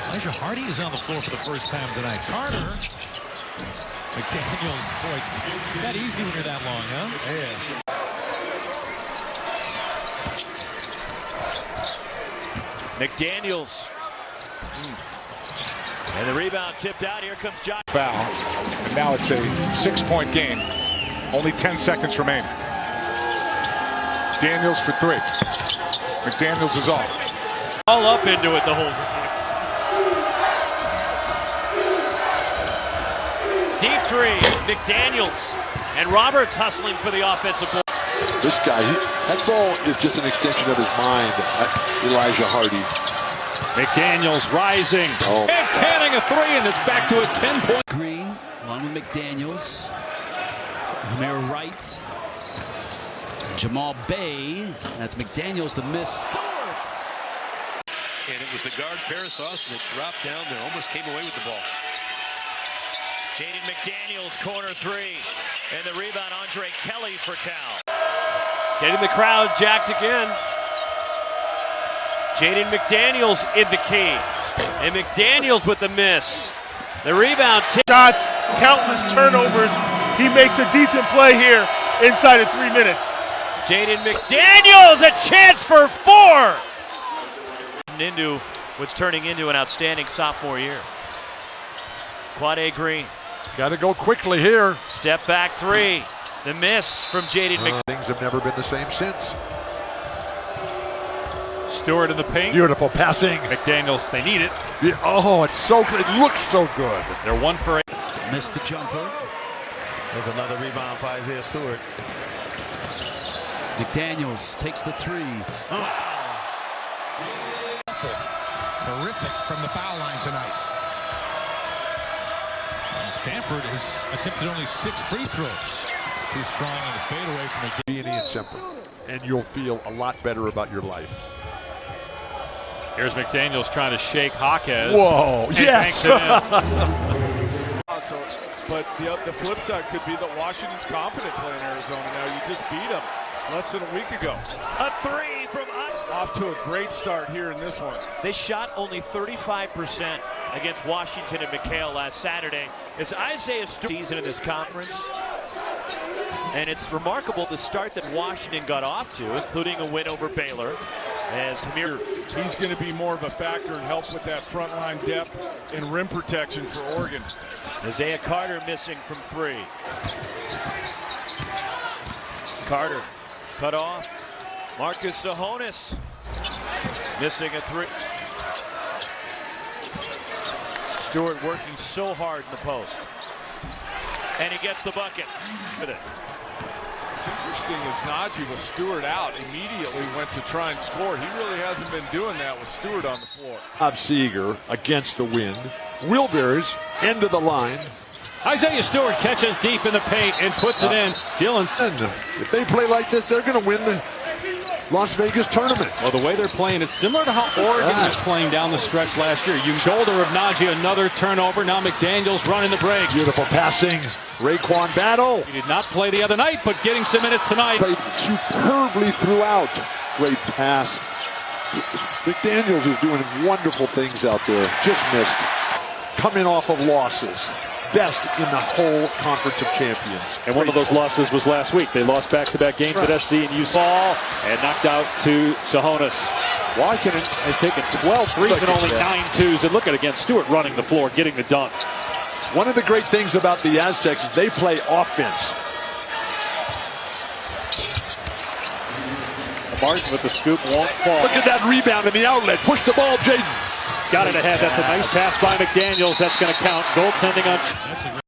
Elijah Hardy is on the floor for the first time tonight. Carter. McDaniels, boy, that easy when you're that long, huh? Yeah. McDaniels. And the rebound tipped out. Here comes Josh. Foul. And now it's a 6-point game. Only 10 seconds remain. Daniels for 3. McDaniels is off. All up into it the whole game. Deep 3, McDaniels. And Roberts hustling for the offensive ball. This guy, that ball is just an extension of his mind. Elijah Hardy. McDaniels rising. Oh. And canning a 3, and it's back to a 10-point. Green, along with McDaniels. Hamir Wright. Jamal Bay. That's McDaniels, the miss. Stewart. And it was the guard, Parasos, that dropped down there, almost came away with the ball. Jaden McDaniels, corner 3. And the rebound, Andre Kelly for Cal. Getting the crowd jacked again. Jaden McDaniels in the key. And McDaniels with the miss. The rebound. Shots, countless turnovers. He makes a decent play here inside of 3 minutes. Jaden McDaniels, a chance for 4. Into what's turning into an outstanding sophomore year. Quade Green. Got to go quickly here. Step back 3. The miss from Jaden McDaniels. Things have never been the same since. Stewart in the paint. Beautiful passing. McDaniels, they need it. Yeah, oh, it's so good. It looks so good. They're 1 for 8. Missed the jumper. There's another rebound for Isaiah Stewart. McDaniels takes the 3. Terrific from the foul line tonight. Stanford has attempted only 6 free throws. Too strong on the fadeaway from McDaniels and Semper, and you'll feel a lot better about your life. Here's McDaniels trying to shake Jaquez. Whoa, yes! But the flip side could be that Washington's confident playing Arizona now. You just beat them less than a week ago. A 3 from us. Off to a great start here in this one. They shot only 35% against Washington and McHale last Saturday. It's Isaiah Stewart season in this conference. And it's remarkable the start that Washington got off to, including a win over Baylor. As Hamir, he's going to be more of a factor and help with that front line depth and rim protection for Oregon. Isaiah Carter missing from 3. Carter cut off. Marcus Sahonis missing a 3. Stewart working so hard in the post. And he gets the bucket. What's interesting is Najee with Stewart out immediately went to try and score. He really hasn't been doing that with Stewart on the floor. Bob Seeger against the wind. Wilbur's end of the line. Isaiah Stewart catches deep in the paint and puts it in. Dylan. If they play like this, they're going to win the Las Vegas tournament. Well, the way they're playing, it's similar to how Oregon was playing down the stretch last year. Shoulder of Najee, another turnover. Now McDaniels running the break. Beautiful passing. Raekwon battle. He did not play the other night, but getting some minutes tonight. Played superbly throughout. Great pass. McDaniels is doing wonderful things out there. Just missed. Coming off of losses. Best in the whole Conference of Champions. And one of those losses was last week. They lost back-to-back games at SC and UC and knocked out to Sahonis. Washington has taken 12 threes and only 9 twos. And look at again, Stewart running the floor, getting the dunk. One of the great things about the Aztecs is they play offense. Martin with the scoop won't fall. Look at that rebound in the outlet. Push the ball, Jaden. Got it ahead. That's a nice pass by McDaniels. That's going to count. Goaltending on.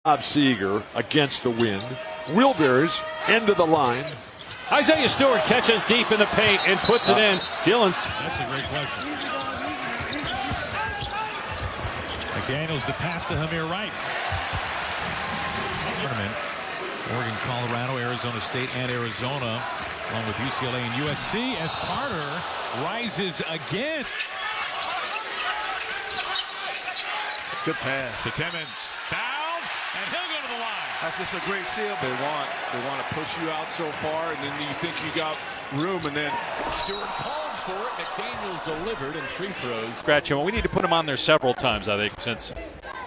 Bob Seeger against the wind. Wilbur's end of the line. Isaiah Stewart catches deep in the paint and puts it in. Dylan's. That's a great question. McDaniels the pass to Hamir Wright. Tournament. Oregon, Colorado, Arizona State, and Arizona, along with UCLA and USC, as Carter rises again. Good pass. To Timmons. Foul, and he'll go to the line. That's just a great seal. They want to push you out so far, and then you think you got room, and then Stewart calls for it. McDaniels delivered and free throws. Scratch him. We need to put him on there several times, I think, since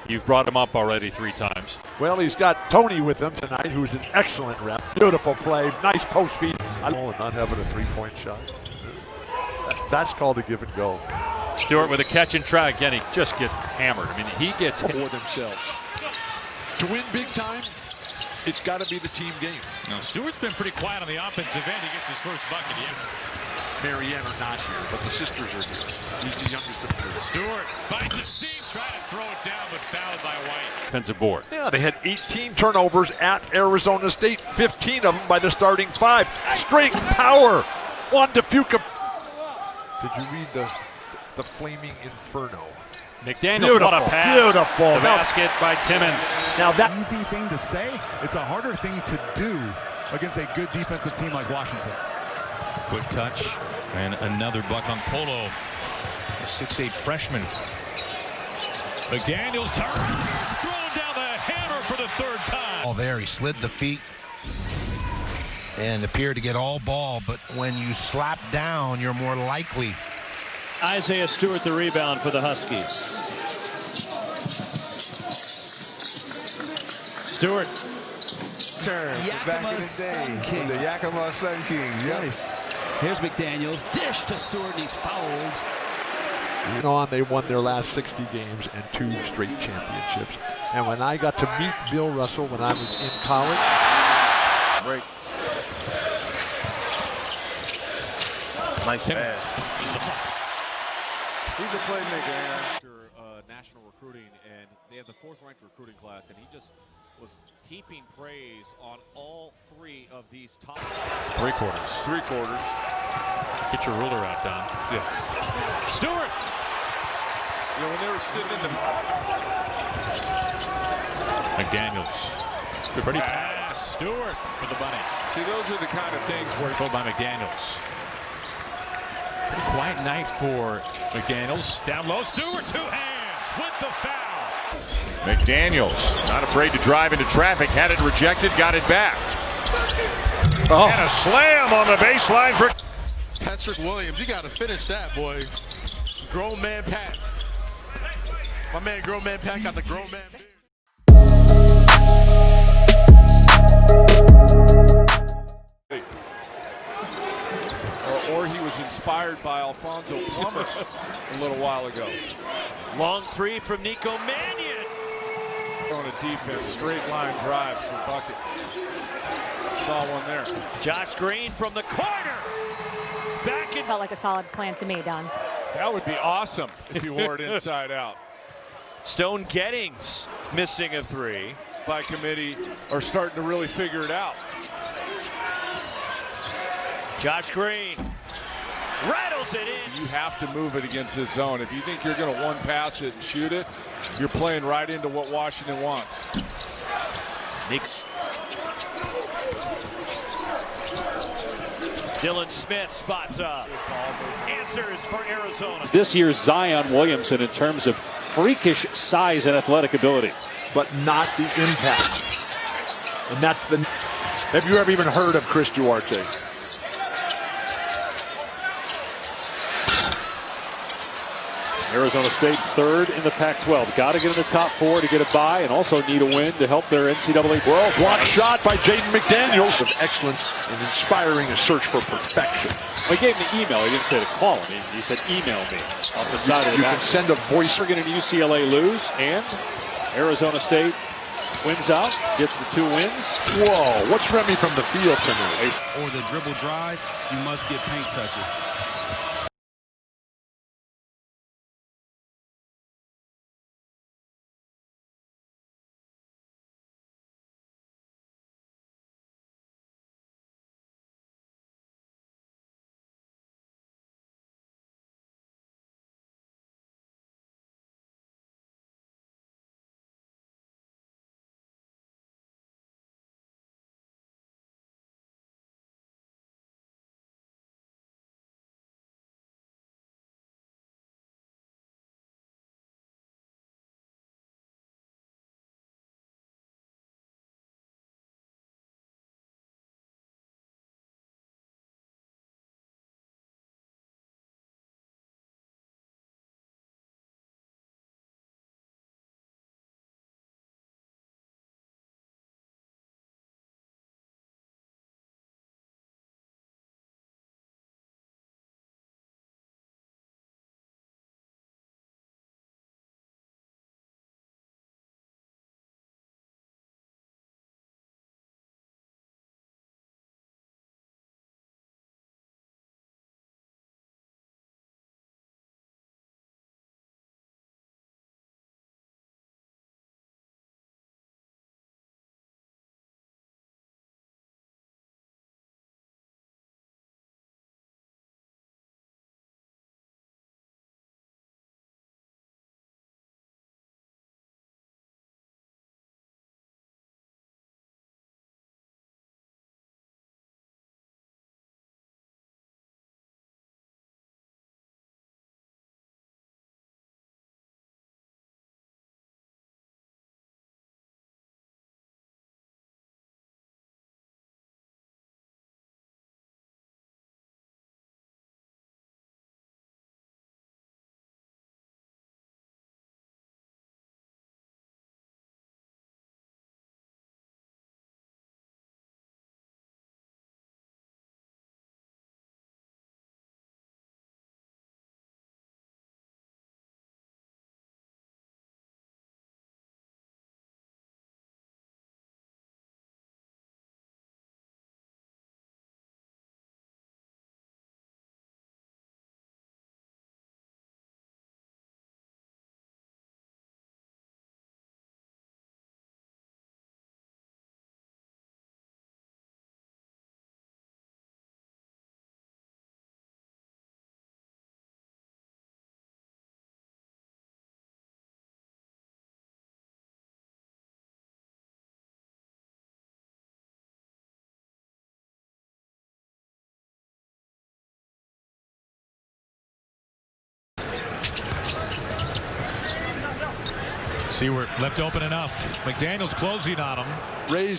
you've brought him up already 3 times. Well, he's got Tony with him tonight, who's an excellent rep. Beautiful play, nice post feed. And not having a three-point shot. That's called a give and go. Stewart with a catch and try. Again, he just gets hammered. I mean, he gets hit. For themselves. To win big time, it's got to be the team game. Now, Stewart's been pretty quiet on the offensive end. He gets his first bucket. Marianne are not here, but the sisters are here. He's the youngest of 3. Stewart finds a seam, trying to throw it down, but fouled by White. Defensive board. Yeah, they had 18 turnovers at Arizona State, 15 of them by the starting 5. Straight power. Juan DeFuca. Did you read the flaming inferno? McDaniels, what a pass. Beautiful. The basket by Timmons. Now that easy thing to say, it's a harder thing to do against a good defensive team like Washington. Quick touch, and another buck on Polo. A 6'8" freshman. McDaniels turns, throwing down the hammer for the 3rd time. All there, he slid the feet and appeared to get all ball, but when you slap down, you're more likely. Isaiah Stewart the rebound for the Huskies. Stewart. Turn back in the day. The Yakima Sun King. Nice. Here's McDaniels. Dish to Stewart, and he's fouled. They won their last 60 games and 2 straight championships. And when I got to meet Bill Russell when I was in college. Great. Nice pass. He's a playmaker, Aaron. After national recruiting, and they have the 4th-ranked recruiting class, and he just was heaping praise on all 3 of these top. 3 quarters. 3 quarters. Get your ruler out, Don. Yeah. Stewart. You know, when they were sitting in the. McDaniels. Pretty pass. Stewart for the bunny. See, those are the kind of things where. Controlled by McDaniels. Pretty quiet night for McDaniels. Down low, Stewart, 2 hands with the foul. McDaniels, not afraid to drive into traffic, had it rejected, got it back. And a slam on the baseline for Patrick Williams. You got to finish that, boy. Grown man Pat. My man, grown man Pat, got the grown man beard. Or he was inspired by Alfonso Plummer a little while ago. Long 3 from Nico Mannion. On a defense, straight line drive for bucket. Saw one there. Josh Green from the corner. Back in. Felt like a solid plan to me, Don. That would be awesome if you wore it inside out. Stone Gettings missing a 3. By committee are starting to really figure it out. Josh Green rattles it in. You have to move it against this zone. If you think you're going to one pass it and shoot it, you're playing right into what Washington wants. Dylan Smith spots up. Answers for Arizona. This year's Zion Williamson in terms of freakish size and athletic ability. But not the impact. And that's the. Have you ever even heard of Chris Duarte? Arizona State 3rd in the Pac-12. Got to get in the top 4 to get a bye, and also need a win to help their NCAA. Well, block shot by Jaden McDaniels. Of excellence and inspiring a search for perfection. Well, he gave him the email. He didn't say to call him. He said email me off the side of the back. You can send a voice. Oregon and UCLA lose, and Arizona State wins out, gets the 2 wins. Whoa, what's Remy from the field tonight? Or the dribble drive, you must get paint touches. Seward left open enough. McDaniels closing on him. Ray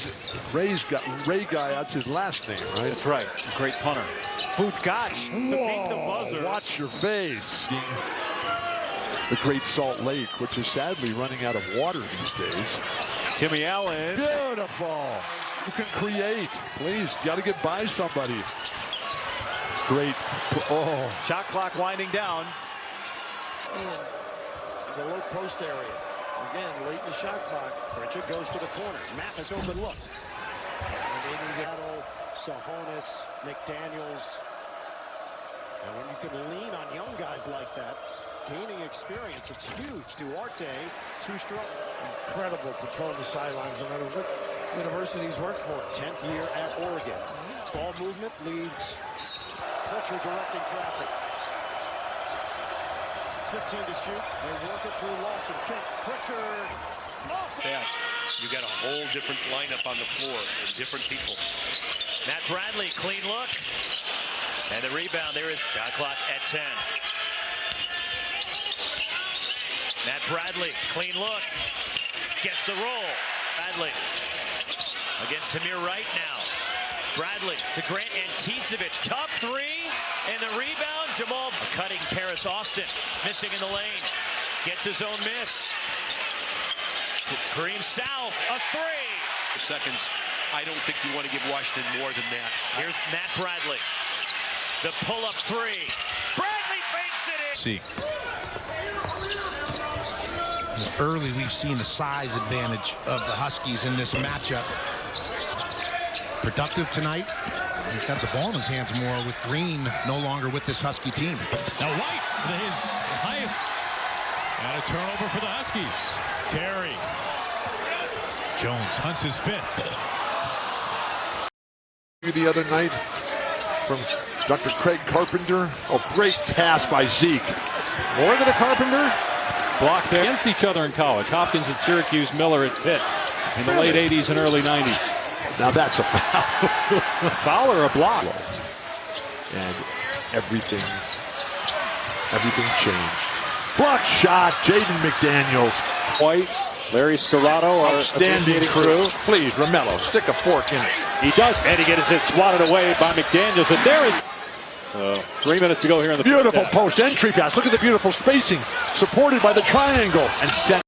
Guy, that's his last name, right? That's right. Great punter. Booth Gotch to beat the buzzer. Watch your face. The Great Salt Lake, which is sadly running out of water these days. Timmy Allen. Beautiful. You can create. Please, got to get by somebody. Great. Oh. Shot clock winding down. In the low post area. Again, late in the shot clock. Pritchard goes to the corner. Mathis open look. Battle, Sahonis, McDaniels. And when you can lean on young guys like that, gaining experience, it's huge. Duarte, too strong. Incredible patrol the sidelines, no matter what university he's worked for. 10th year at Oregon. Ball movement leads. Pritchard directing traffic. 15 to shoot. They work it through Lawson. Pritchard. Yeah, you got a whole different lineup on the floor with different people. Matt Bradley, clean look. And the rebound, there is shot clock at 10. Matt Bradley, clean look. Gets the roll. Bradley against Tamir Wright now. Bradley to Grant Anticevich. Tough three. And the rebound, Jamal cutting Paris Austin. Missing in the lane. Gets his own miss. Green South, a three. Seconds. I don't think you want to give Washington more than that. Here's Matt Bradley. The pull-up three. Bradley banks it in. See. Early, we've seen the size advantage of the Huskies in this matchup. Productive tonight. He's got the ball in his hands more with Green no longer with this Husky team. Now White, his highest. And a turnover for the Huskies. Terry. Jones hunts his fifth. The other night from Dr. Craig Carpenter. Oh, great pass by Zeke. More than a Carpenter. Blocked there against each other in college. Hopkins at Syracuse, Miller at Pitt in the late 80s and early 90s. Now that's a foul. A foul or a block? And everything changed. Block shot, Jaden McDaniels. White, Larry Scarrato, our outstanding crew. Please, Romello, stick a fork in it. He does, and he gets it swatted away by McDaniels. And there is 3 minutes to go here in the beautiful post entry pass. Look at the beautiful spacing, supported by the triangle and set.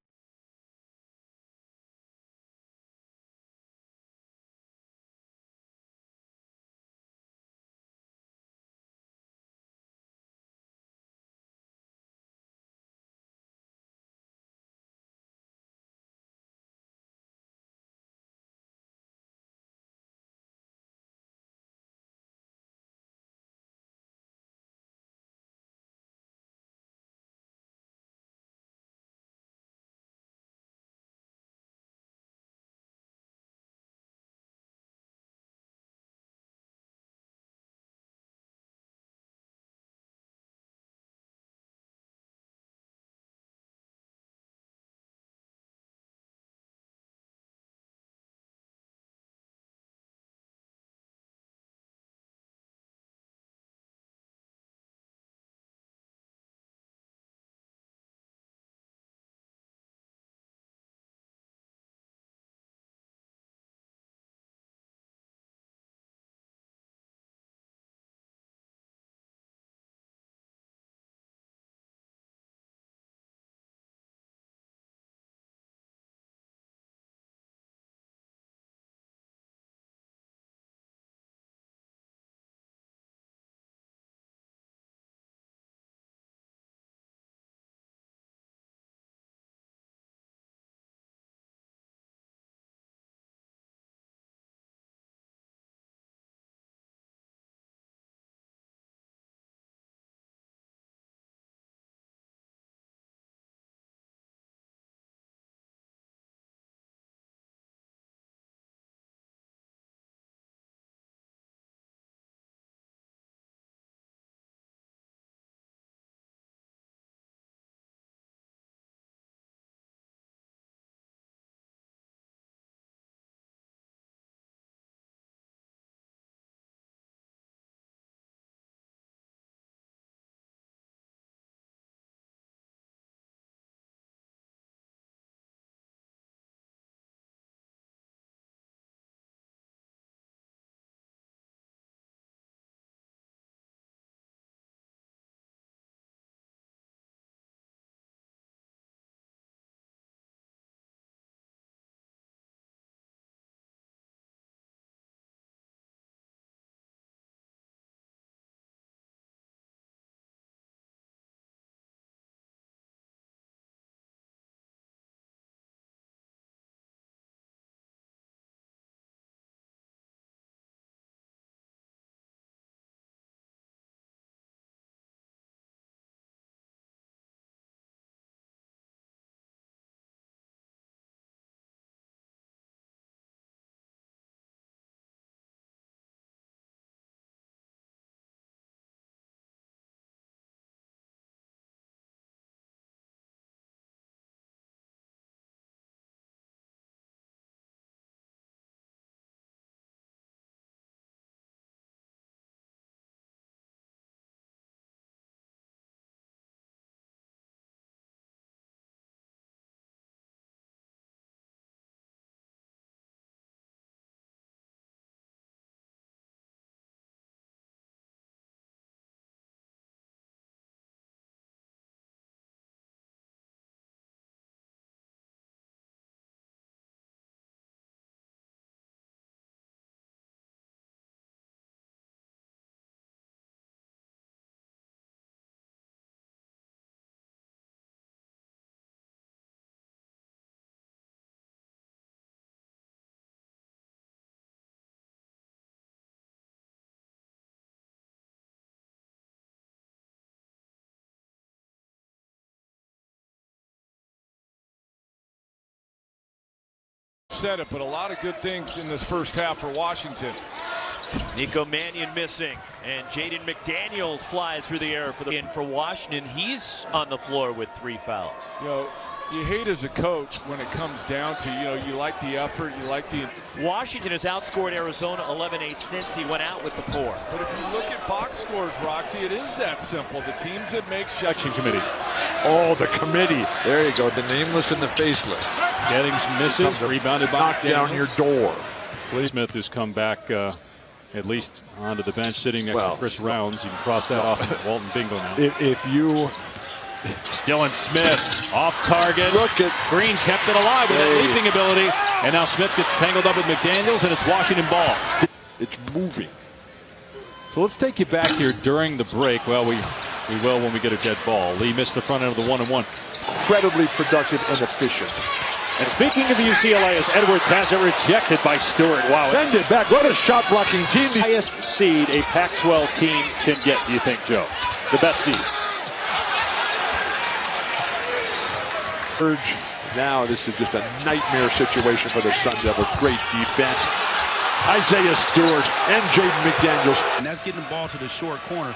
said it, but a lot of good things in this first half for Washington. Nico Mannion missing, and Jaden McDaniels flies through the air for Washington. He's on the floor with 3 fouls. You know, you hate as a coach when it comes down to, you like the effort, you like the... Washington has outscored Arizona 11-8 since he went out with the 4. But if you look at box scores, Roxy, it is that simple. The teams that make Section committee. Oh, the committee. There you go, the nameless and the faceless. Gettings misses, rebounded by knock down your door. Smith, who's come back at least onto the bench, sitting next to Chris Rounds. You can cross that off at Walton Bingo now. If you... Still in Smith, off target. Look at Green, kept it alive with that leaping ability. And now Smith gets tangled up with McDaniels, and it's Washington ball. It's moving. So let's take you back here during the break. Well, we will when we get a dead ball. Lee missed the front end of the 1-and-1. Incredibly productive and efficient. And speaking of UCLA, as Edwards has it rejected by Stewart. Wow. Send it back. What a shot blocking team. The highest seed a Pac-12 team can get, do you think, Joe? The best seed. Now this is just a nightmare situation for the Sun Devils. Great defense. Isaiah Stewart and Jaden McDaniels. And that's getting the ball to the short corner.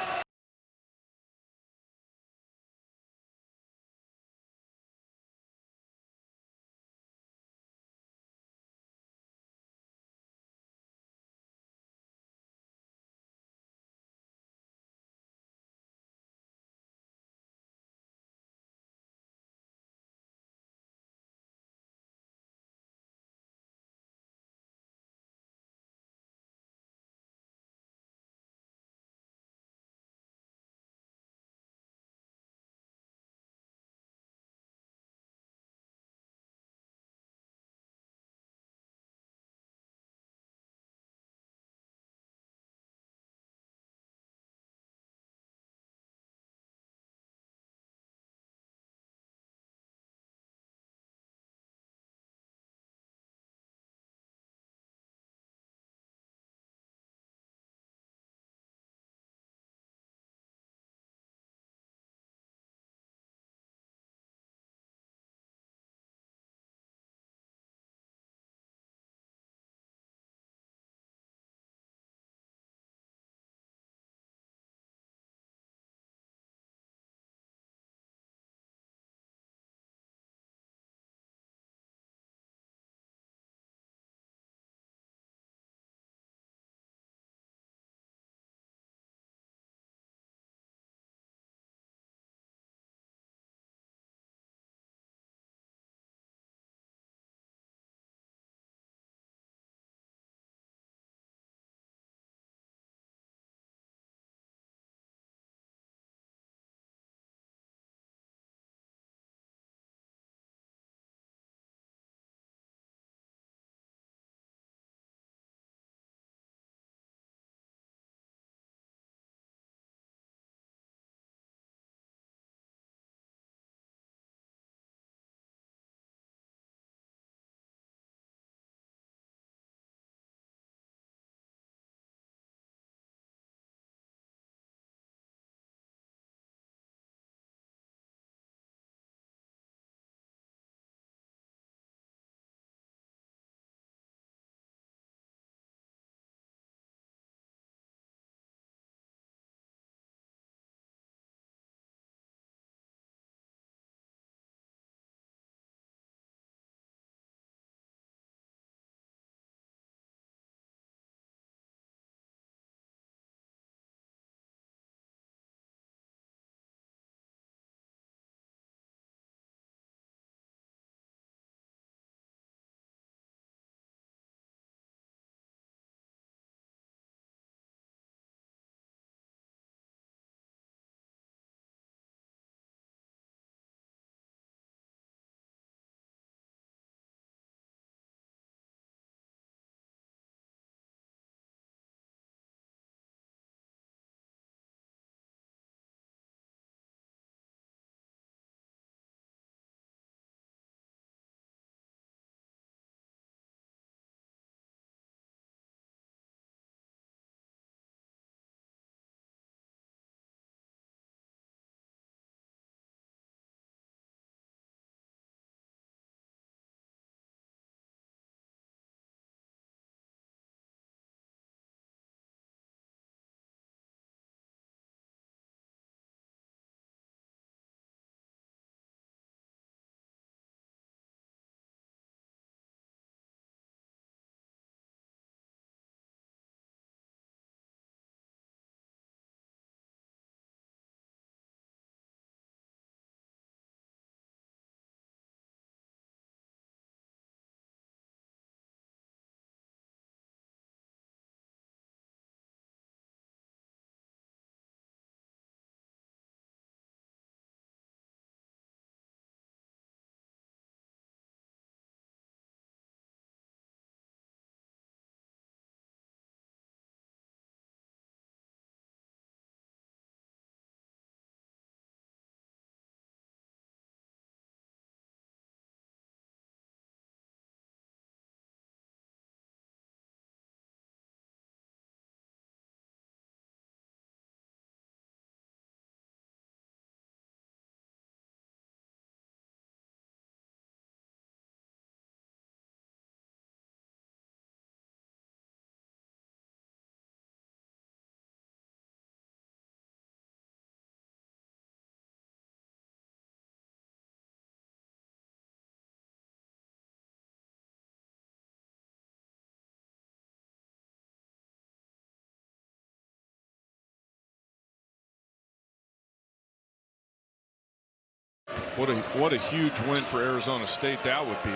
What a huge win for Arizona State that would be.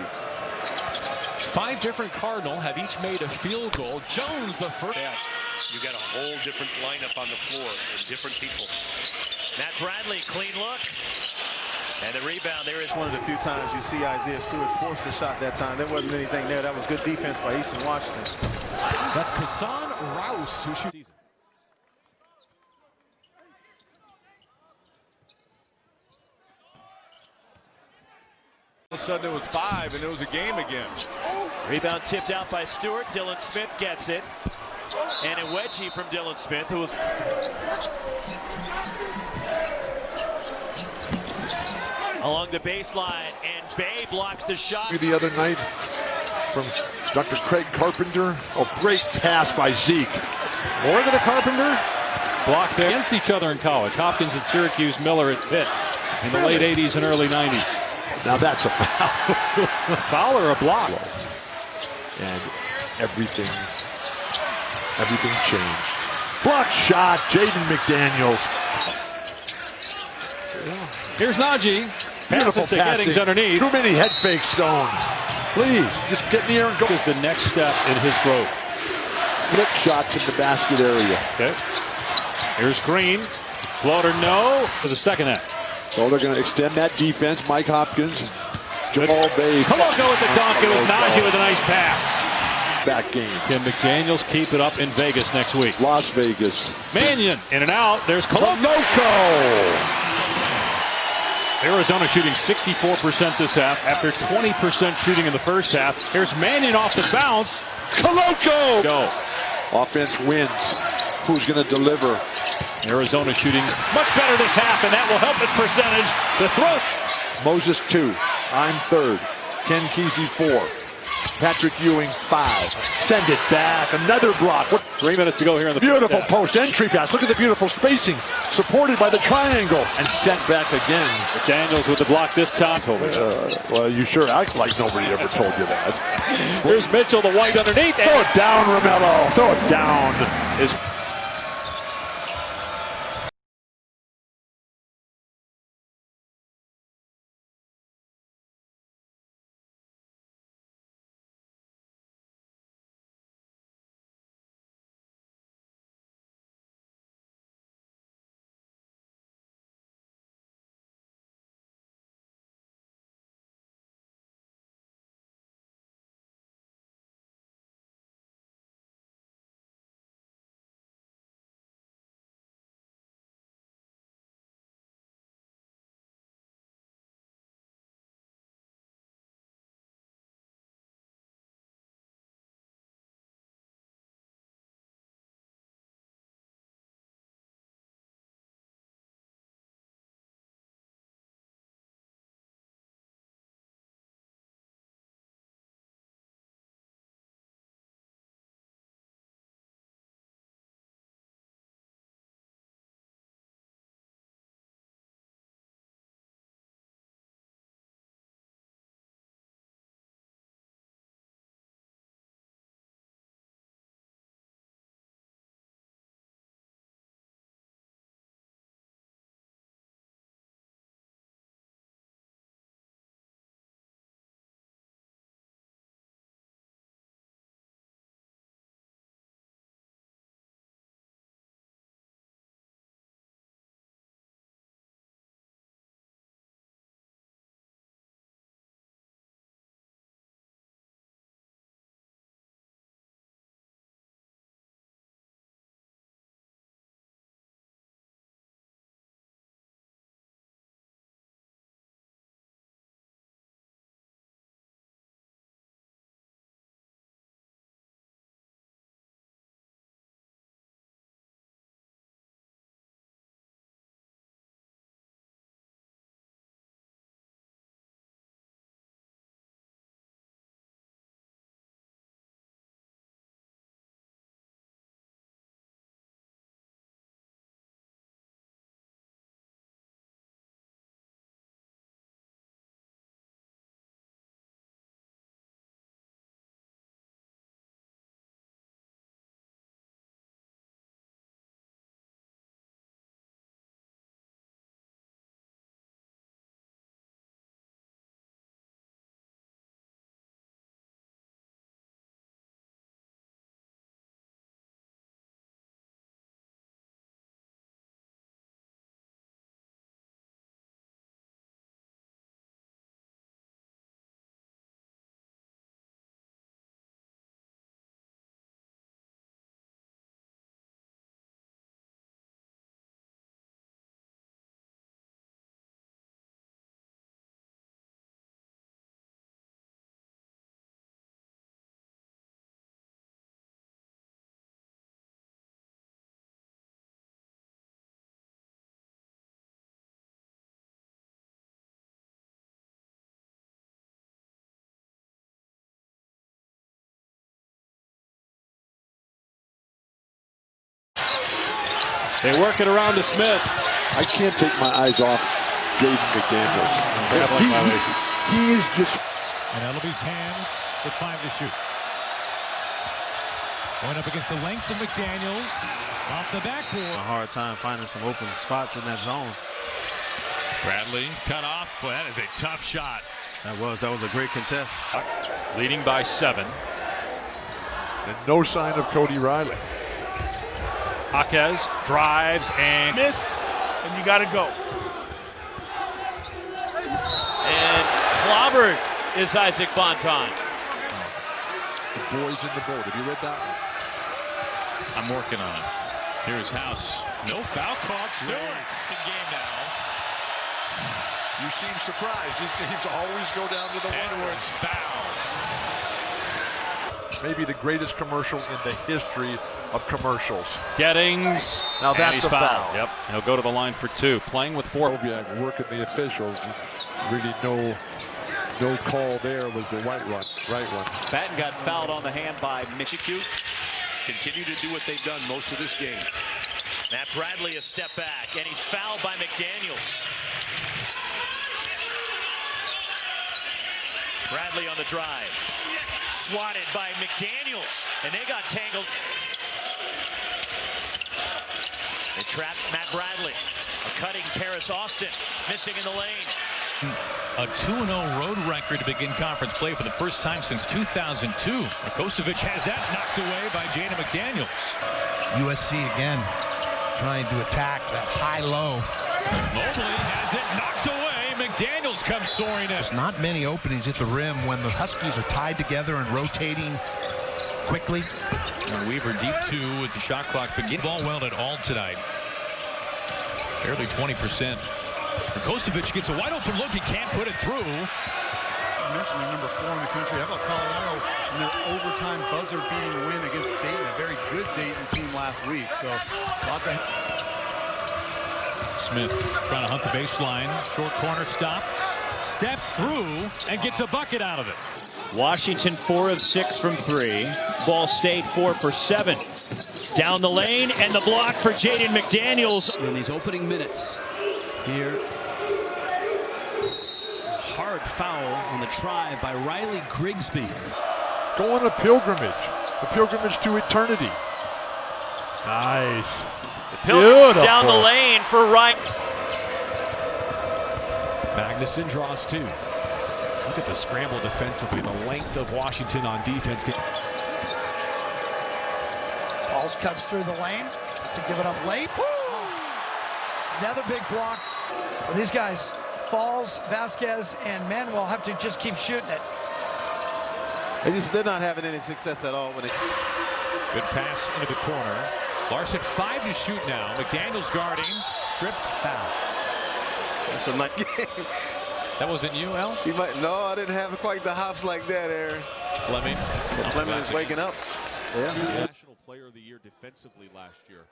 5 different Cardinal have each made a field goal. Jones the first. Yeah, you got a whole different lineup on the floor and different people. Matt Bradley, clean look. And the rebound there is one of the few times you see Isaiah Stewart force a shot that time. There wasn't anything there. That was good defense by Eastern Washington. That's Kassan Rouse who shoots. All of a sudden it was 5 and it was a game again. Rebound tipped out by Stewart. Dylan Smith gets it. And a wedgie from Dylan Smith, who was along the baseline, and Bay blocks the shot. The other night from Dr. Craig Carpenter. Oh, great pass by Zeke. More than a Carpenter. Blocked there. Against each other in college. Hopkins at Syracuse, Miller at Pitt in the late 80s and early 90s. Now that's a foul. A foul or a block? And everything changed. Block shot, Jaden McDaniels. Here's Najee. Beautiful passing. passing. Underneath. Too many head fakes, Stone. Please, just get in the air and go. Is the next step in his growth. Flip shots in the basket area. Okay. Here's Green. Floater, no. For the second half. So they're going to extend that defense. Mike Hopkins, Jamal Bay. Koloko with the dunk. It was Najee with a nice pass. Back game. Can McDaniels keep it up in Vegas next week? Las Vegas. Mannion in and out. There's Koloko. Arizona shooting 64% this half after 20% shooting in the first half. Here's Mannion off the bounce. Koloko. Go. Offense wins. Who's going to deliver? Arizona shooting much better this half, and that will help its percentage. The throw. Moses 2. I'm 3rd. Ken Kesey 4. Patrick Ewing 5. Send it back. Another block. 3 minutes to go here in the beautiful post entry pass. Look at the beautiful spacing. Supported by the triangle. And sent back again. McDaniels with the block this time. Well, you sure act like nobody ever told you that. Here's Mitchell, the white underneath. Throw it down, Romello. Throw it down. They work it around to Smith. I can't take my eyes off Jaden McDaniels. He is just... And Ellaby's hands with 5 to shoot. Going up against the length of McDaniels. Off the backboard. A hard time finding some open spots in that zone. Bradley cut off. Boy, that is a tough shot. That was a great contest. Leading by 7. And no sign of Cody Riley. Jaquez drives and miss, and you got to go. And clobbered is Isaac Bonton. The boys in the boat. Have you read that one? I'm working on it. Here's House. No foul called. Stewart in game now. You seem surprised. These teams always go down to the Edwards foul. Maybe the greatest commercial in the history of commercials. Gettings. Now that's a foul. Yep. He'll go to the line for 2. Playing with 4. Working the officials. Really no call there was the right one. Batten got fouled on the hand by Michigan. Continue to do what they've done most of this game. Matt Bradley a step back, and he's fouled by McDaniels. Bradley on the drive. Swatted by McDaniels, and they got tangled. They trapped Matt Bradley. A cutting Paris Austin, missing in the lane. A 2-0 road record to begin conference play for the first time since 2002. Kosovic has that knocked away by Jaden McDaniels. USC again trying to attack that high-low. Mobley has it knocked away. McDaniels comes soaring in. There's not many openings at the rim when the Huskies are tied together and rotating quickly. And Weaver deep 2 with the shot clock begin. Ball well at all tonight. Barely 20%. Kosovic gets a wide open look. He can't put it through. You mentioned they're number 4 in the country. How about Colorado in their overtime buzzer-beating win against Dayton, a very good Dayton team last week. So, lot to... Smith trying to hunt the baseline. Short corner stop. Steps through and gets a bucket out of it. Washington 4 of 6 from 3. Ball State 4 for 7. Down the lane, and the block for Jaden McDaniels. In these opening minutes here. Hard foul on the try by Riley Grigsby. Go on a pilgrimage to eternity. Nice. Beautiful. Down the lane for Wright. Magnuson draws 2. Look at the scramble defensively, the length of Washington on defense. Falls cuts through the lane just to give it up late. Another big block. Well, these guys, Falls, Vasquez, and Manuel have to just keep shooting it. They're not having any success at all when it. Good pass into the corner. Larson 5 to shoot now. McDaniels guarding. Stripped foul. That's a nice game. That wasn't you, Al? No, I didn't have quite the hops like that, Aaron. Fleming. Fleming is waking up. Yeah. National Player of the Year defensively last year.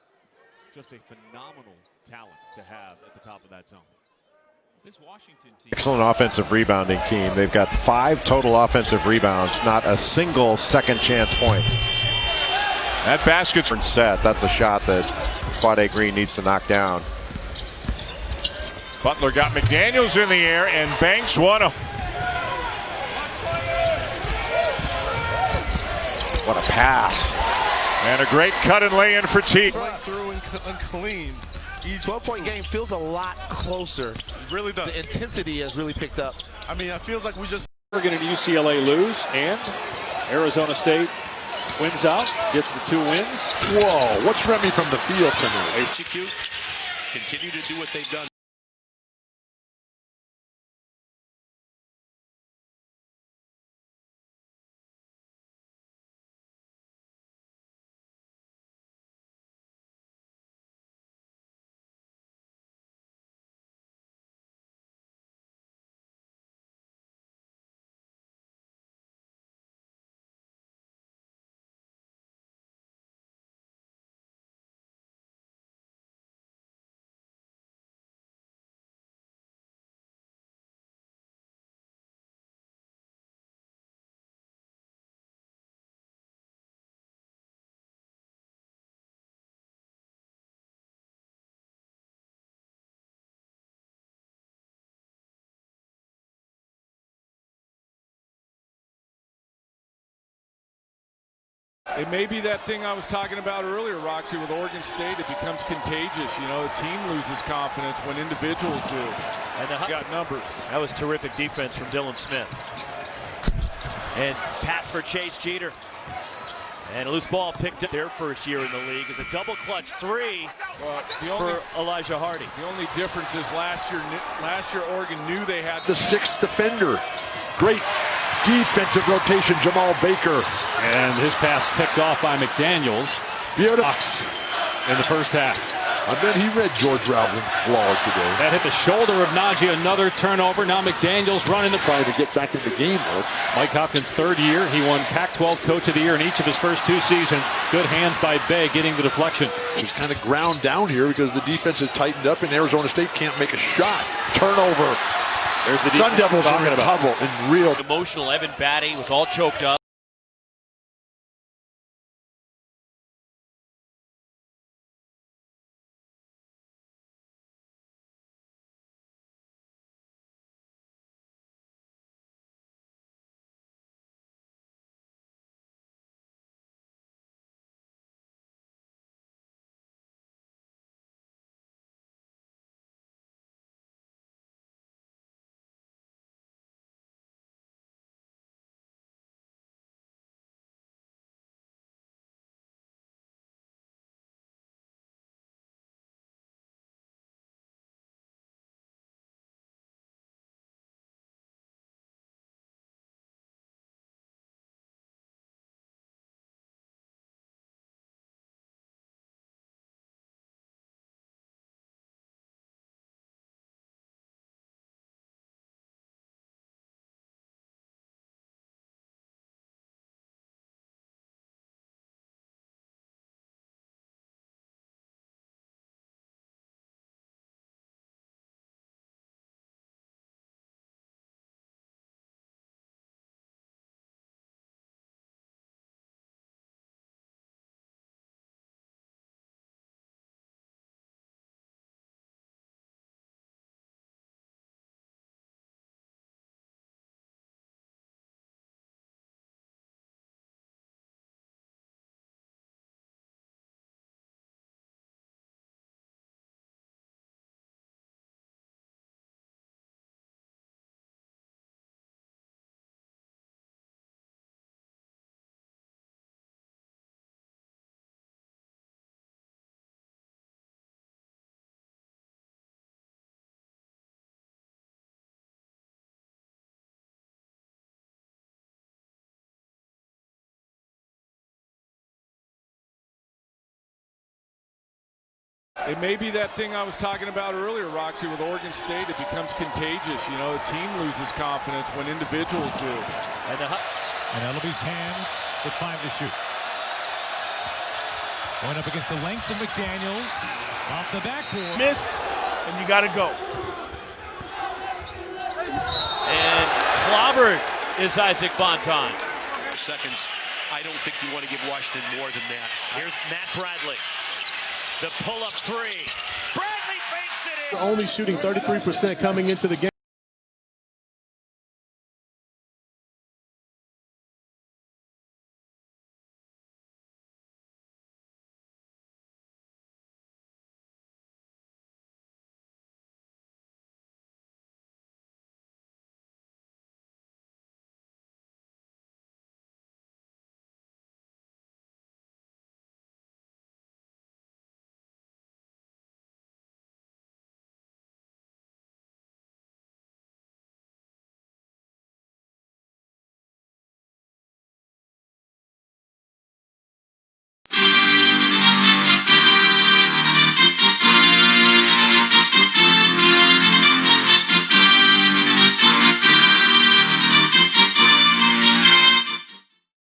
Just a phenomenal talent to have at the top of that zone. This Washington team. Excellent offensive rebounding team. They've got 5 total offensive rebounds, not a single second chance point. That basket's set. That's a shot that Quade Green needs to knock down. Butler got McDaniels in the air, and Banks won him. What a pass. And a great cut and lay in for T. Through and clean. 12-point game feels a lot closer. It really does. The intensity has really picked up. I mean, it feels like we just. Oregon and UCLA lose, and Arizona State wins out, gets the 2 wins. Whoa, what's Remy from the field tonight? Execute, continue to do what they've done. It may be that thing I was talking about earlier, Roxy, with Oregon State. It becomes contagious. You know, a team loses confidence when individuals do. And got numbers. That was terrific defense from Dylan Smith. And pass for Chase Jeter. And a loose ball picked up their first year in the league is a double clutch three for Elijah Hardy. The only difference is last year Oregon knew they had the sixth defender. Great defensive rotation, Jamal Baker. And his pass picked off by McDaniels. Beautiful. In the first half. I bet he read George Rouse's blog today. That hit the shoulder of Najee. Another turnover. Now McDaniels running the trying to get back in the game. Mike Hopkins' third year. He won Pac-12 Coach of the Year in each of his first 2 seasons. Good hands by Bay getting the deflection. She's kind of ground down here because the defense has tightened up and Arizona State can't make a shot. Turnover. There's the Sun Devils in trouble in real. Emotional Evan Batty was all choked up. It may be that thing I was talking about earlier, Roxy, with Oregon State. It becomes contagious. You know, a team loses confidence when individuals do. And Ellaby's hands with 5 to shoot. Going up against the length of McDaniels. Off the backboard. Miss, and you got to go. And clobbered is Isaac Bonton. Seconds. I don't think you want to give Washington more than that. Here's Matt Bradley. The pull-up three. Bradley makes it in. Only shooting 33% coming into the game.